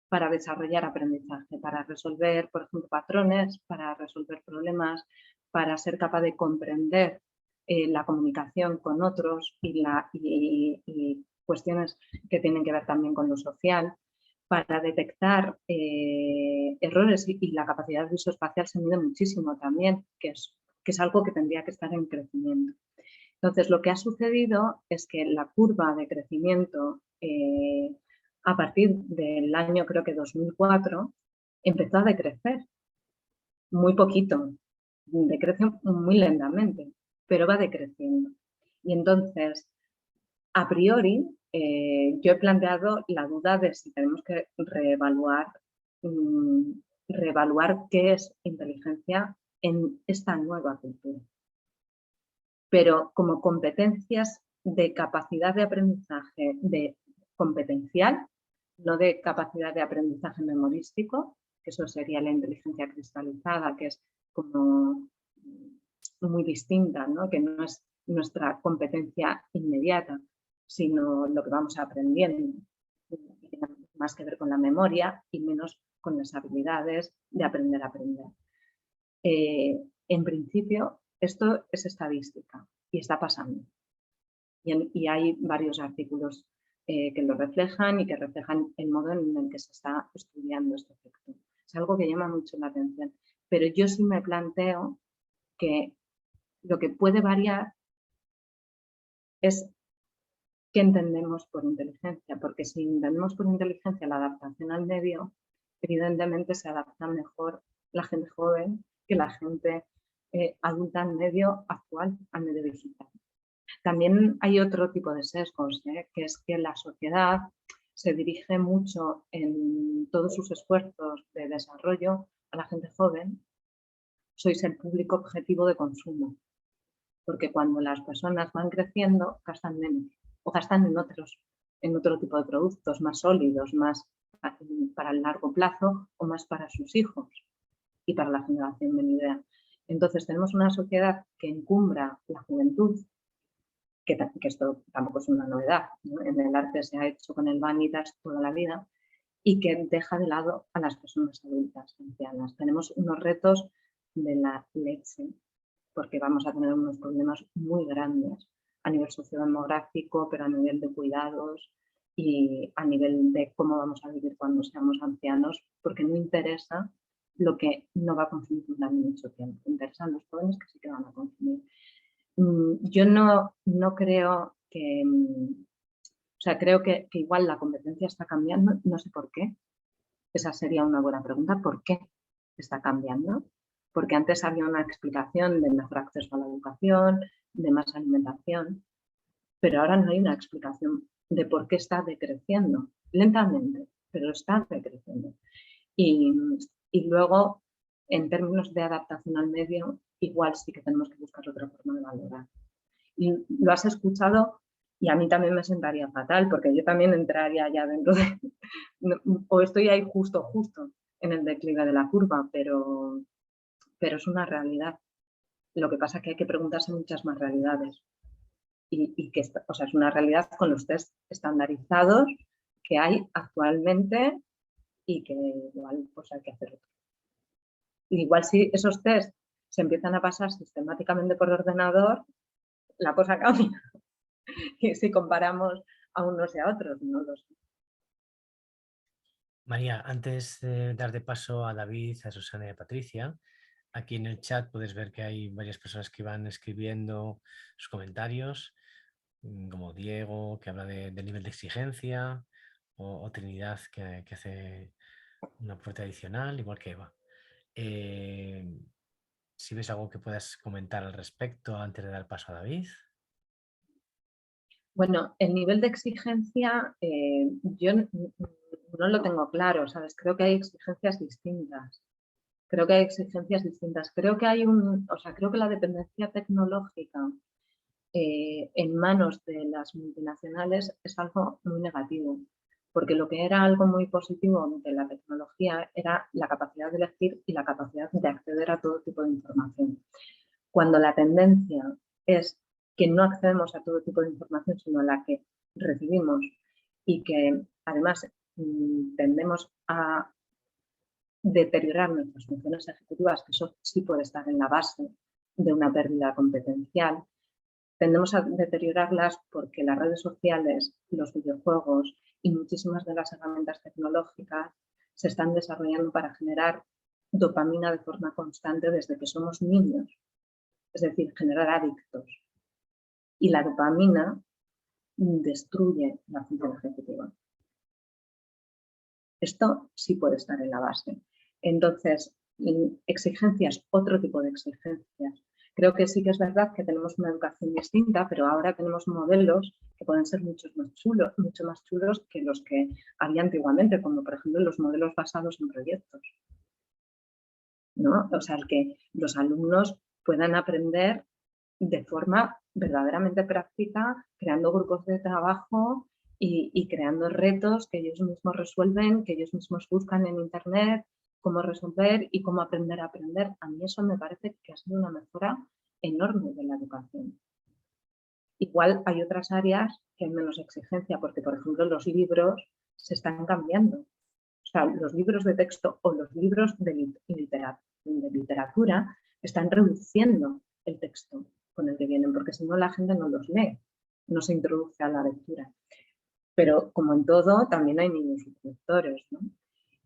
para desarrollar aprendizaje, para resolver, por ejemplo, patrones, para resolver problemas, para ser capaz de comprender la comunicación con otros y cuestiones que tienen que ver también con lo social, para detectar errores y la capacidad visoespacial se mide muchísimo también, que es algo que tendría que estar en crecimiento. Entonces, lo que ha sucedido es que la curva de crecimiento a partir del año, creo que 2004, empezó a decrecer muy poquito, decrece muy lentamente, pero va decreciendo. Y entonces, a priori, yo he planteado la duda de si tenemos que reevaluar qué es inteligencia en esta nueva cultura. Pero como competencias de capacidad de aprendizaje competencial, no de capacidad de aprendizaje memorístico, que eso sería la inteligencia cristalizada, que es como muy distinta, ¿no? Que no es nuestra competencia inmediata, sino lo que vamos aprendiendo, que tiene más que ver con la memoria y menos con las habilidades de aprender a aprender. En principio, esto es estadística y está pasando. Y hay varios artículos que lo reflejan y que reflejan el modo en el que se está estudiando este efecto. Es algo que llama mucho la atención. Pero yo sí me planteo que lo que puede variar es qué entendemos por inteligencia, porque si entendemos por inteligencia la adaptación al medio, evidentemente se adapta mejor la gente joven que la gente adulta al medio actual, al medio digital. También hay otro tipo de sesgos, que es que la sociedad se dirige mucho en todos sus esfuerzos de desarrollo a la gente joven. Sois el público objetivo de consumo, porque cuando las personas van creciendo gastan menos o gastan en otro tipo de productos más sólidos, más para el largo plazo o más para sus hijos y para la generación venidera. Entonces tenemos una sociedad que encumbra la juventud, que esto tampoco es una novedad, ¿no? En el arte se ha hecho con el Vanitas toda la vida, y que deja de lado a las personas adultas, ancianas. Tenemos unos retos de la leche, porque vamos a tener unos problemas muy grandes a nivel sociodemográfico, pero a nivel de cuidados y a nivel de cómo vamos a vivir cuando seamos ancianos, porque no interesa lo que no va a consumir durante mucho tiempo. Interesan los jóvenes que sí que van a consumir. Yo no creo que... O sea, creo que igual la competencia está cambiando, no sé por qué. Esa sería una buena pregunta, ¿por qué está cambiando? Porque antes había una explicación de mejor acceso a la educación, de más alimentación, pero ahora no hay una explicación de por qué está decreciendo, lentamente, pero está decreciendo. Y luego, en términos de adaptación al medio, igual sí que tenemos que buscar otra forma de valorar. Y lo has escuchado y a mí también me sentaría fatal, porque yo también entraría ya dentro de... o estoy ahí justo en el declive de la curva, pero es una realidad. Lo que pasa es que hay que preguntarse muchas más realidades. Y que, o sea, es una realidad con los test estandarizados que hay actualmente y que igual pues hay que hacer otro. Igual si esos test se empiezan a pasar sistemáticamente por ordenador, la cosa cambia. Y si comparamos a unos y a otros, no lo sé. María, antes de dar de paso a David, a Susana y a Patricia, aquí en el chat puedes ver que hay varias personas que van escribiendo sus comentarios, como Diego, que habla del nivel de exigencia, o Trinidad, que hace una aporte adicional, igual que Eva. Si ves algo que puedas comentar al respecto antes de dar paso a David. Bueno, el nivel de exigencia yo no lo tengo claro, ¿sabes? Creo que hay exigencias distintas. Creo que hay creo que la dependencia tecnológica en manos de las multinacionales es algo muy negativo, porque lo que era algo muy positivo de la tecnología era la capacidad de elegir y la capacidad de acceder a todo tipo de información. Cuando la tendencia es que no accedemos a todo tipo de información, sino a la que recibimos y que además tendemos a deteriorar nuestras funciones ejecutivas, que eso sí puede estar en la base de una pérdida competencial, tendemos a deteriorarlas porque las redes sociales, los videojuegos y muchísimas de las herramientas tecnológicas se están desarrollando para generar dopamina de forma constante desde que somos niños, es decir, generar adictos. Y la dopamina destruye la función ejecutiva. Esto sí puede estar en la base. Entonces, exigencias, otro tipo de exigencias. Creo que sí que es verdad que tenemos una educación distinta, pero ahora tenemos modelos que pueden ser mucho más chulos que los que había antiguamente, como por ejemplo los modelos basados en proyectos, ¿no? O sea, el que los alumnos puedan aprender de forma verdaderamente práctica, creando grupos de trabajo y creando retos que ellos mismos resuelven, que ellos mismos buscan en internet, cómo resolver y cómo aprender a aprender. A mí eso me parece que ha sido una mejora enorme de la educación. Igual hay otras áreas que hay menos exigencia, porque por ejemplo los libros se están cambiando. O sea, los libros de texto o los libros de literatura están reduciendo el texto con el que vienen, porque si no la gente no los lee, no se introduce a la lectura. Pero como en todo, también hay niños suscriptores, ¿no?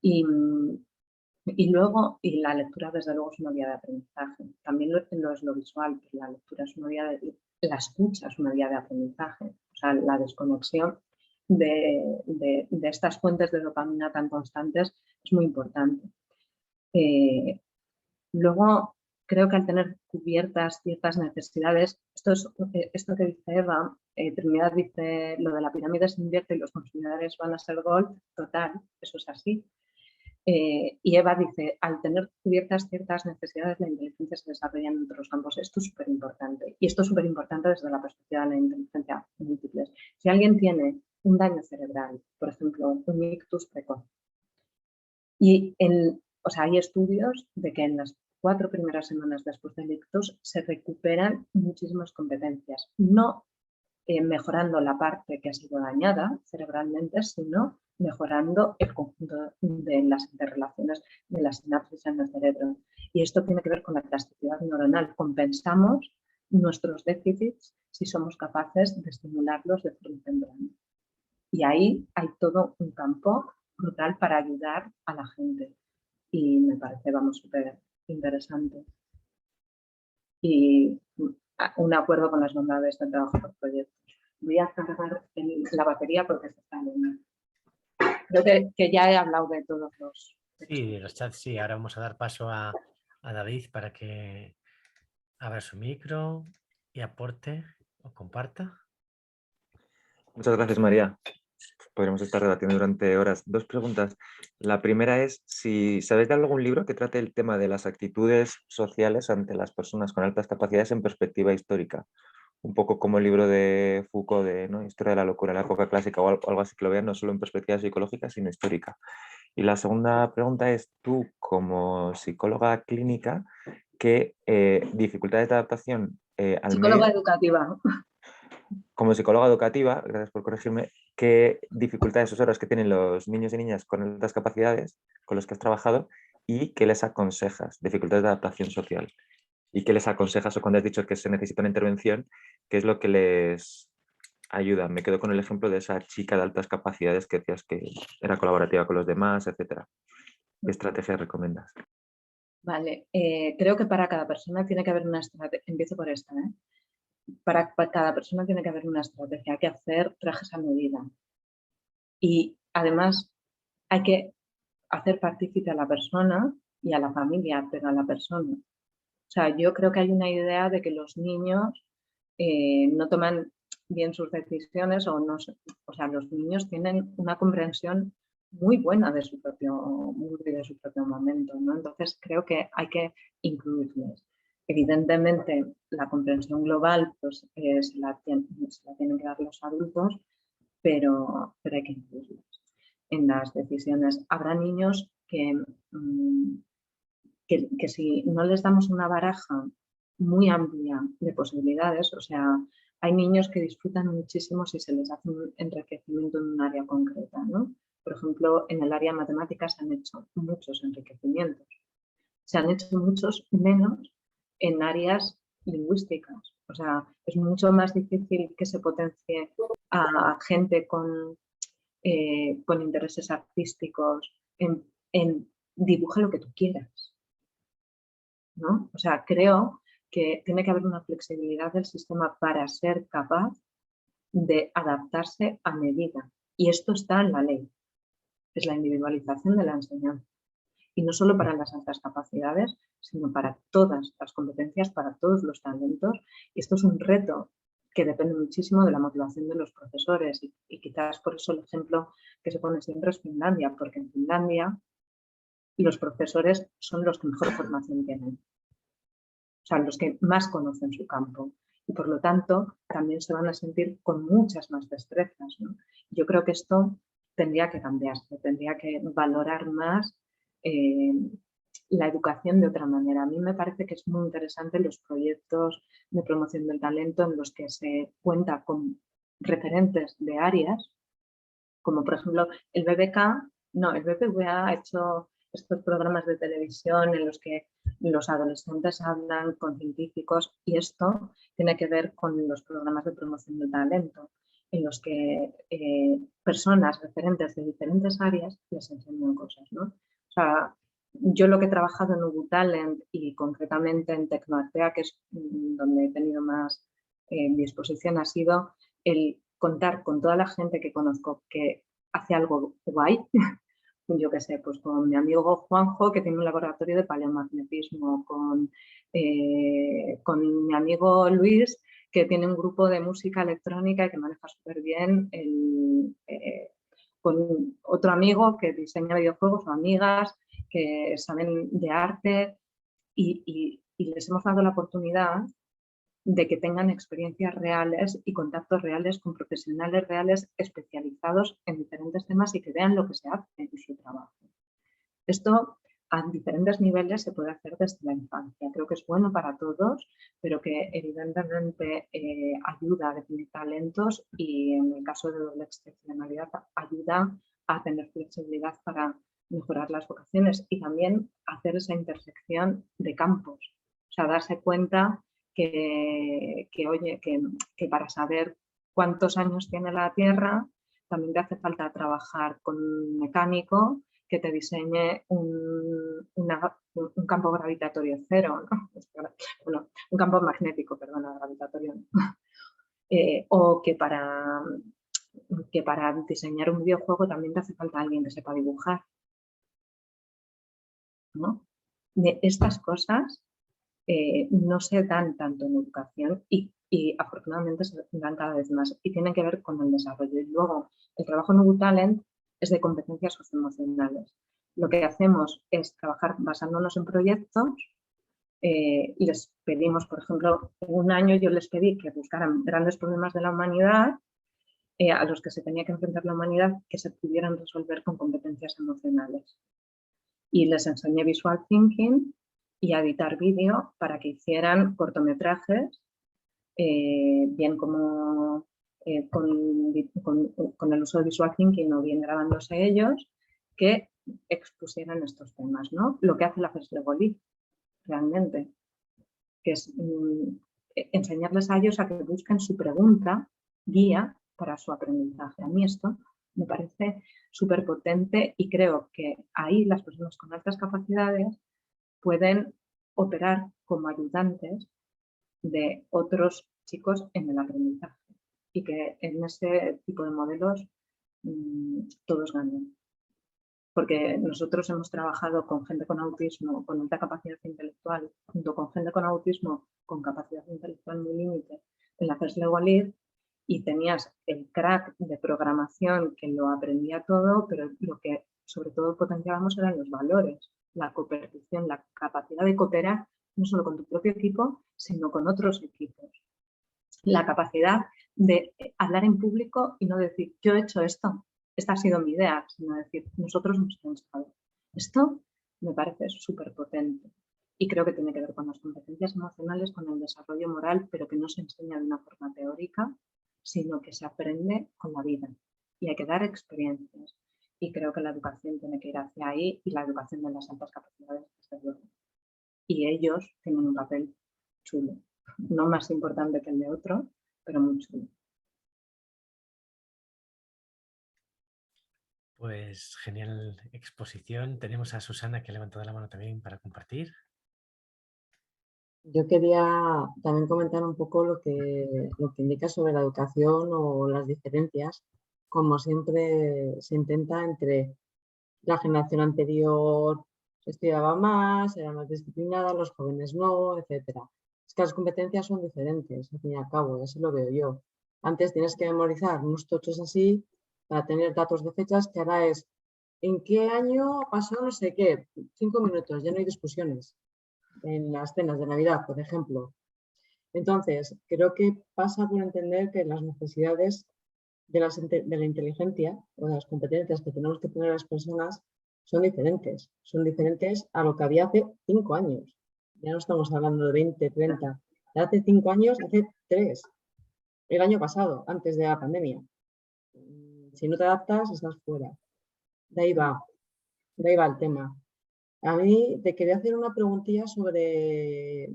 Y luego, la lectura desde luego es una vía de aprendizaje. También lo es lo visual, pero la lectura es una vía la escucha es una vía de aprendizaje. O sea, la desconexión de estas fuentes de dopamina tan constantes es muy importante. Luego, creo que al tener cubiertas ciertas necesidades, esto que dice Eva, Trinidad dice lo de la pirámide se invierte y los consumidores van a ser gold, total, eso es así. Y Eva dice, al tener cubiertas ciertas necesidades, la inteligencia se desarrolla en otros campos. Esto es súper importante. Y esto es súper importante desde la perspectiva de la inteligencia múltiple. Si alguien tiene un daño cerebral, por ejemplo, un ictus precoz, y hay estudios de que en las 4 primeras semanas después del ictus se recuperan muchísimas competencias, no mejorando la parte que ha sido dañada cerebralmente, sino mejorando el conjunto de las interrelaciones de las sinapsis en el cerebro. Y esto tiene que ver con la plasticidad neuronal. Compensamos nuestros déficits si somos capaces de estimularlos de forma temprana. Y ahí hay todo un campo brutal para ayudar a la gente. Y me parece, súper interesante. Y un acuerdo con las bondades del trabajo por proyectos. Voy a cargar la batería porque se está llenando. Creo que ya he hablado de todos los... Sí, de los chats, sí. Ahora vamos a dar paso a David para que abra su micro y aporte o comparta. Muchas gracias, María. Podremos estar debatiendo durante horas. 2 preguntas. La primera es si sabéis de algún libro que trate el tema de las actitudes sociales ante las personas con altas capacidades en perspectiva histórica. Un poco como el libro de Foucault de Historia de la locura en la época clásica o algo así, que lo vean no solo en perspectiva psicológica, sino histórica. Y la segunda pregunta es, tú como psicóloga clínica, ¿qué dificultades de adaptación al psicóloga medio... educativa. Como psicóloga educativa, gracias por corregirme, ¿qué dificultades o errores que tienen los niños y niñas con altas capacidades con los que has trabajado y qué les aconsejas? Dificultades de adaptación social. ¿Y qué les aconsejas o cuando has dicho que se necesita una intervención, qué es lo que les ayuda? Me quedo con el ejemplo de esa chica de altas capacidades que decías que era colaborativa con los demás, etcétera. ¿Qué estrategias recomiendas? Vale, creo que para cada persona tiene que haber una estrategia. Empiezo por esta, Para cada persona tiene que haber una estrategia, hay que hacer trajes a medida. Y además hay que hacer partícipe a la persona y a la familia, pero a la persona. O sea, yo creo que hay una idea de que los niños no toman bien sus decisiones o sea, los niños tienen una comprensión muy buena de su propio momento, ¿no? Entonces creo que hay que incluirles. Evidentemente, la comprensión global pues, se la tienen que dar los adultos, pero hay que incluirlos en las decisiones. Habrá niños que si no les damos una baraja muy amplia de posibilidades, o sea, hay niños que disfrutan muchísimo si se les hace un enriquecimiento en un área concreta, ¿no? Por ejemplo, en el área matemática se han hecho muchos enriquecimientos. Se han hecho muchos menos en áreas lingüísticas. O sea, es mucho más difícil que se potencie a gente con intereses artísticos en dibuja lo que tú quieras, ¿no? O sea, creo que tiene que haber una flexibilidad del sistema para ser capaz de adaptarse a medida. Y esto está en la ley. Es la individualización de la enseñanza. Y no solo para las altas capacidades, sino para todas las competencias, para todos los talentos. Y esto es un reto que depende muchísimo de la motivación de los profesores. Y quizás por eso el ejemplo que se pone siempre es Finlandia, porque en Finlandia los profesores son los que mejor formación tienen. O sea, los que más conocen su campo. Y por lo tanto, también se van a sentir con muchas más destrezas, ¿no? Yo creo que esto tendría que cambiarse, tendría que valorar más la educación de otra manera. A mí me parece que es muy interesante los proyectos de promoción del talento en los que se cuenta con referentes de áreas, como por ejemplo el BBVA ha hecho estos programas de televisión en los que los adolescentes hablan con científicos y esto tiene que ver con los programas de promoción del talento en los que personas referentes de diferentes áreas les enseñan cosas, ¿no? O sea, yo lo que he trabajado en UbuTalent y concretamente en Tecnoartea, que es donde he tenido más disposición, ha sido el contar con toda la gente que conozco que hace algo guay, yo qué sé, pues con mi amigo Juanjo, que tiene un laboratorio de paleomagnetismo, con mi amigo Luis, que tiene un grupo de música electrónica y que maneja súper bien, con otro amigo que diseña videojuegos o amigas que saben de arte y les hemos dado la oportunidad de que tengan experiencias reales y contactos reales con profesionales reales especializados en diferentes temas y que vean lo que se hace en su trabajo. Esto a diferentes niveles se puede hacer desde la infancia. Creo que es bueno para todos, pero que evidentemente ayuda a definir talentos y en el caso de doble excepcionalidad ayuda a tener flexibilidad para mejorar las vocaciones y también hacer esa intersección de campos. O sea, darse cuenta que para saber cuántos años tiene la Tierra también te hace falta trabajar con un mecánico que te diseñe un campo gravitatorio cero, ¿no? Bueno, un campo magnético, perdona, gravitatorio. O que para diseñar un videojuego también te hace falta alguien que sepa dibujar, ¿no? De estas cosas no se dan tanto en educación y afortunadamente se dan cada vez más y tienen que ver con el desarrollo. Y luego, el trabajo en UTalent es de competencias socioemocionales. Lo que hacemos es trabajar basándonos en proyectos. Les pedimos, por ejemplo, en un año yo les pedí que buscaran grandes problemas de la humanidad a los que se tenía que enfrentar la humanidad que se pudieran resolver con competencias emocionales. Y les enseñé visual thinking y a editar vídeo para que hicieran cortometrajes, bien como con el uso de visual thinking o bien grabándose ellos, que expusieran estos temas, ¿no? Lo que hace la FESLEGOLIZ realmente, que es enseñarles a ellos a que busquen su pregunta guía para su aprendizaje. A mí esto me parece súper potente y creo que ahí las personas con altas capacidades pueden operar como ayudantes de otros chicos en el aprendizaje y que en ese tipo de modelos todos ganan. Porque nosotros hemos trabajado con gente con autismo, con alta capacidad intelectual, junto con gente con autismo con capacidad intelectual muy límite en la FESLEGOLIZ y tenías el crack de programación que lo aprendía todo, pero lo que sobre todo potenciábamos eran los valores, la cooperación, la capacidad de cooperar no solo con tu propio equipo, sino con otros equipos. La capacidad de hablar en público y no decir, yo he hecho esto, esta ha sido mi idea, sino decir, nosotros hemos pensado. Esto me parece súper potente y creo que tiene que ver con las competencias emocionales, con el desarrollo moral, pero que no se enseña de una forma teórica, sino que se aprende con la vida y hay que dar experiencias. Y creo que la educación tiene que ir hacia ahí y la educación de las altas capacidades, desde luego. Y ellos tienen un papel chulo, no más importante que el de otro, pero muy chulo. Pues genial exposición. Tenemos a Susana que ha levantado la mano también para compartir. Yo quería también comentar un poco lo que indica sobre la educación o las diferencias, como siempre se intenta entre la generación anterior se estudiaba más, era más disciplinada, los jóvenes no, etc. Es que las competencias son diferentes, al fin y al cabo, así lo veo yo. Antes tienes que memorizar unos tochos así para tener datos de fechas, que ahora es ¿en qué año pasó no sé qué? 5 minutos, ya no hay discusiones en las cenas de Navidad, por ejemplo. Entonces, creo que pasa por entender que las necesidades de la inteligencia o de las competencias que tenemos que tener las personas son diferentes a lo que había hace 5 años. Ya no estamos hablando de 20, 30, de hace 5 años, hace 3, el año pasado, antes de la pandemia. Si no te adaptas, estás fuera. De ahí va el tema. A mí te quería hacer una preguntilla sobre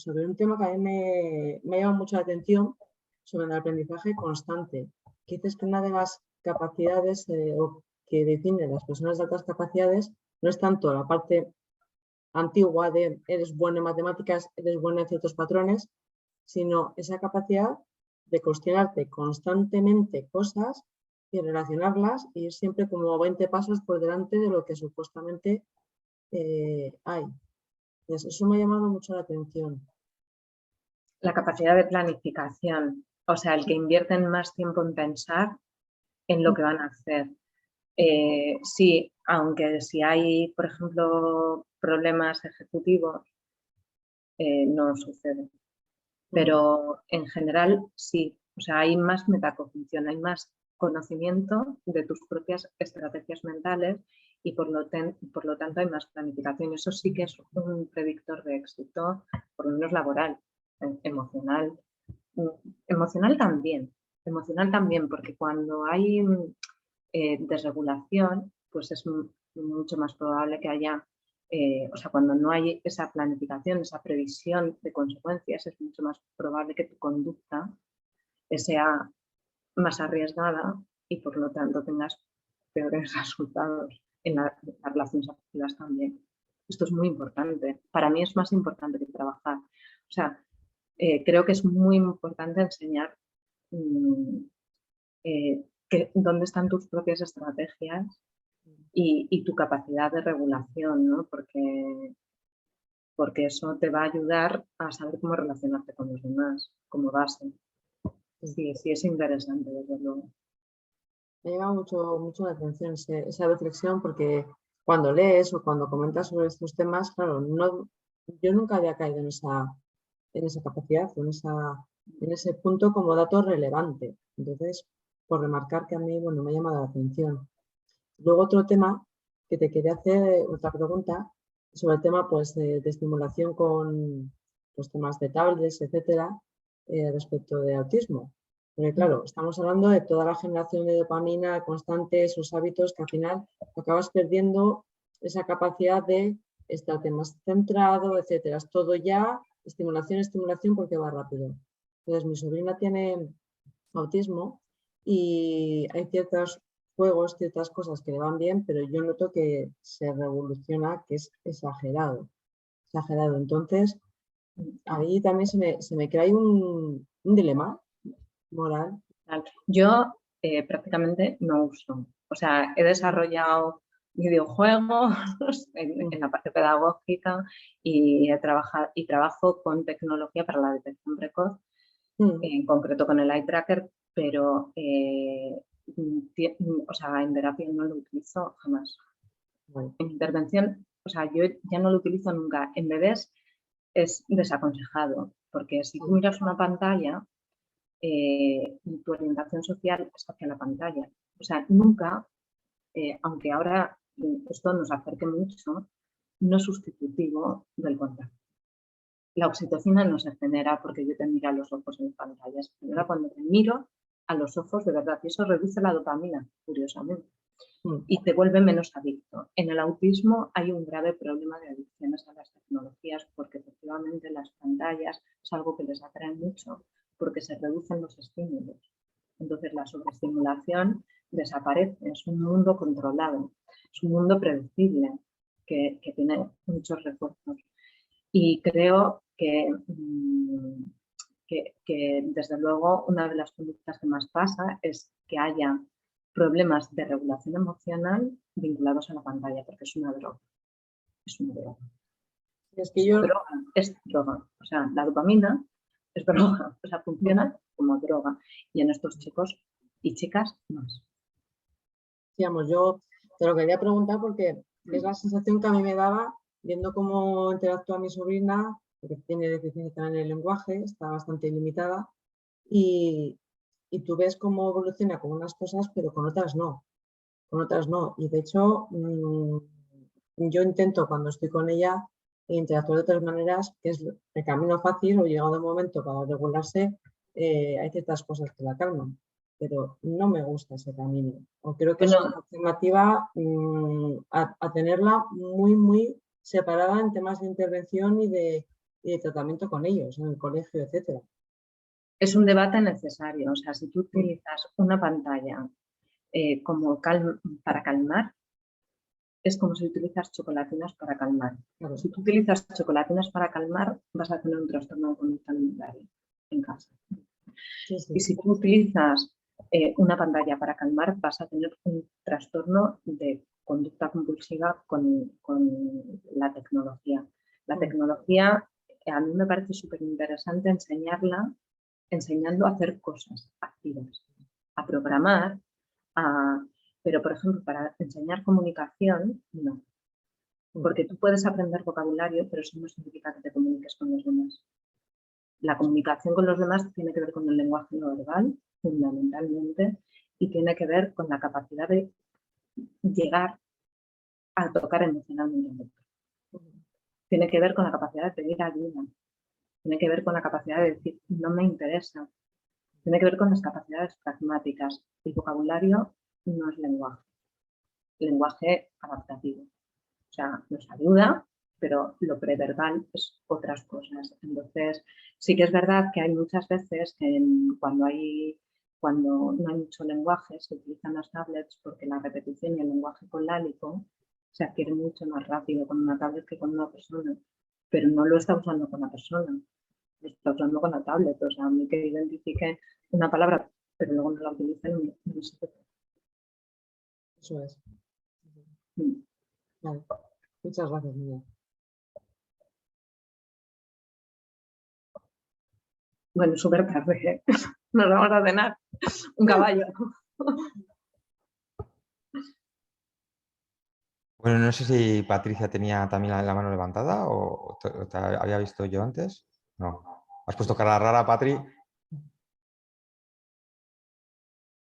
un tema que a mí me llama mucho la atención, sobre el aprendizaje constante. Que dices que una de las capacidades o que define las personas de altas capacidades no es tanto la parte antigua de eres bueno en matemáticas, eres bueno en ciertos patrones, sino esa capacidad de cuestionarte constantemente cosas y relacionarlas y ir siempre como 20 pasos por delante de lo que supuestamente hay. Entonces, eso me ha llamado mucho la atención. La capacidad de planificación, o sea, el que invierten más tiempo en pensar en lo que van a hacer. Sí, aunque si hay, por ejemplo, problemas ejecutivos, no sucede. Pero en general sí, o sea, hay más metacognición, hay más conocimiento de tus propias estrategias mentales y por lo tanto hay más planificación. Eso sí que es un predictor de éxito, por lo menos laboral, emocional. Emocional también, porque cuando hay desregulación, pues es mucho más probable que haya, o sea, cuando no hay esa planificación, esa previsión de consecuencias, es mucho más probable que tu conducta sea más arriesgada y por lo tanto tengas peores resultados en las relaciones afectivas también. Esto es muy importante. Para mí es más importante que trabajar. O sea, creo que es muy importante enseñar dónde están tus propias estrategias y tu capacidad de regulación, ¿no? Porque eso te va a ayudar a saber cómo relacionarte con los demás como base. Sí, sí es interesante, desde luego. Me llama mucho la atención esa reflexión porque cuando lees o cuando comentas sobre estos temas, claro, yo nunca había caído en esa capacidad, en ese punto como dato relevante. Entonces, por remarcar que a mí, bueno, me ha llamado la atención. Luego otro tema que te quería hacer, otra pregunta, sobre el tema pues, de estimulación con los temas de tablets, etcétera, respecto de autismo. Porque claro, estamos hablando de toda la generación de dopamina constante, esos hábitos que al final acabas perdiendo esa capacidad de estarte más centrado, etcétera. Es todo ya estimulación porque va rápido. Entonces mi sobrina tiene autismo y hay ciertos juegos, ciertas cosas que le van bien, pero yo noto que se revoluciona, que es exagerado. Entonces, ahí también se me crea un dilema moral. Yo prácticamente no uso. O sea, he desarrollado videojuegos en la parte pedagógica y trabajo con tecnología para la detección precoz, en concreto con el eye tracker, pero o sea, en terapia no lo utilizo jamás. En intervención, o sea, yo ya no lo utilizo nunca. En bebés es desaconsejado, porque si tú miras una pantalla, tu orientación social es hacia la pantalla. O sea, nunca, aunque ahora esto nos acerque mucho, no es sustitutivo del contacto. La oxitocina no se genera porque yo te miro a los ojos en pantallas, se genera cuando te miro a los ojos de verdad y eso reduce la dopamina, curiosamente, y te vuelve menos adicto. En el autismo hay un grave problema de adicciones a las tecnologías porque efectivamente las pantallas es algo que les atrae mucho porque se reducen los estímulos. Entonces la sobreestimulación desaparece, es un mundo controlado, es un mundo predecible que tiene muchos refuerzos. Y creo que desde luego una de las conductas que más pasa es que haya problemas de regulación emocional vinculados a la pantalla, porque es una droga. Es una droga. Es droga. O sea, la dopamina es droga. O sea, funciona como droga. Y en estos chicos y chicas más. Digamos, yo te lo quería preguntar porque es la sensación que a mí me daba viendo cómo interactúa mi sobrina, porque tiene deficiencia también en el lenguaje, está bastante limitada, y tú ves cómo evoluciona con unas cosas, pero con otras no. Y de hecho, yo intento cuando estoy con ella interactuar de otras maneras, que es el camino fácil, o llegado un momento para regularse, hay ciertas cosas que la calman, pero no me gusta ese camino. O creo que es una alternativa a tenerla muy separada en temas de intervención y de tratamiento con ellos, en el colegio, etcétera. Es un debate necesario. O sea, si tú utilizas una pantalla como para calmar, es como si utilizas chocolatinas para calmar. Claro, si tú utilizas chocolatinas para calmar, vas a tener un trastorno de conducta alimentaria en casa. Sí. Y si tú utilizas una pantalla para calmar, vas a tener un trastorno de conducta compulsiva con la tecnología. La tecnología, a mí me parece súper interesante enseñando a hacer cosas activas, a programar, pero por ejemplo para enseñar comunicación, no. Porque tú puedes aprender vocabulario, pero eso no significa que te comuniques con los demás. La comunicación con los demás tiene que ver con el lenguaje no verbal, fundamentalmente, y tiene que ver con la capacidad de llegar a tocar emocionalmente al otro. Tiene que ver con la capacidad de pedir ayuda. Tiene que ver con la capacidad de decir, no me interesa. Tiene que ver con las capacidades pragmáticas. El vocabulario no es lenguaje adaptativo. O sea, nos ayuda, pero lo preverbal es otras cosas. Entonces, sí que es verdad que hay muchas veces que cuando no hay mucho lenguaje se utilizan las tablets porque la repetición y el lenguaje colálico se adquiere mucho más rápido con una tablet que con una persona, pero no lo está usando con la persona, lo está usando con la tablet. O sea, a mí que identifique una palabra, pero luego no la utilice, no sé qué. Eso es. Vale. Muchas gracias, Miguel. Bueno, súper tarde, ¿eh? Nos vamos a cenar un caballo. Bueno, no sé si Patricia tenía también la mano levantada o te había visto yo antes. No. ¿Has puesto cara rara, Patri?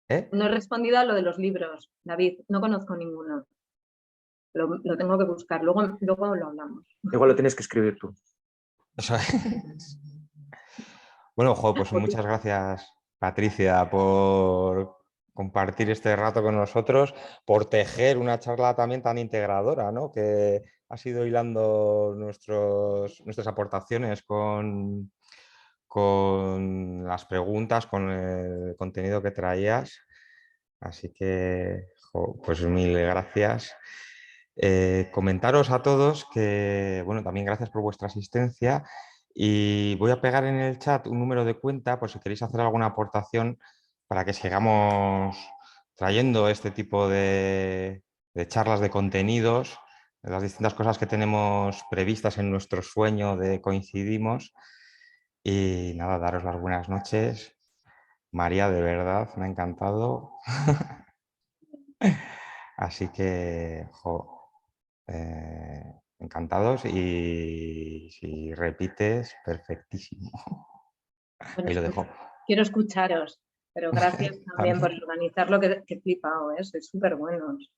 ¿Eh? No he respondido a lo de los libros, David. No conozco ninguno. Lo tengo que buscar. Luego lo hablamos. Igual lo tienes que escribir tú. Eso es. Bueno, pues muchas gracias, Patricia, por compartir este rato con nosotros, por tejer una charla también tan integradora, ¿no? Que has ido hilando nuestras aportaciones con las preguntas, con el contenido que traías. Así que, pues mil gracias. Comentaros a todos que, bueno, también gracias por vuestra asistencia. Y voy a pegar en el chat un número de cuenta por si queréis hacer alguna aportación para que sigamos trayendo este tipo de charlas de contenidos, de las distintas cosas que tenemos previstas en nuestro sueño de Coincidimos. Y nada, daros las buenas noches. María, de verdad, me ha encantado. Así que, encantados y si repites, perfectísimo. Bueno, Ahí lo dejo. Quiero escucharos, pero gracias también por organizarlo, que he flipado, ¿eh? Sois súper buenos.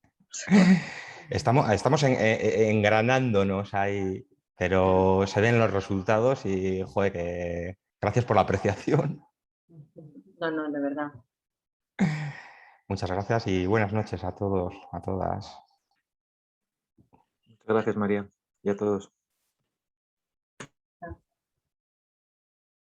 Estamos engranándonos ahí, pero se ven los resultados y, joder, que gracias por la apreciación. No, de verdad. Muchas gracias y buenas noches a todos, a todas. Muchas gracias, María, y a todos.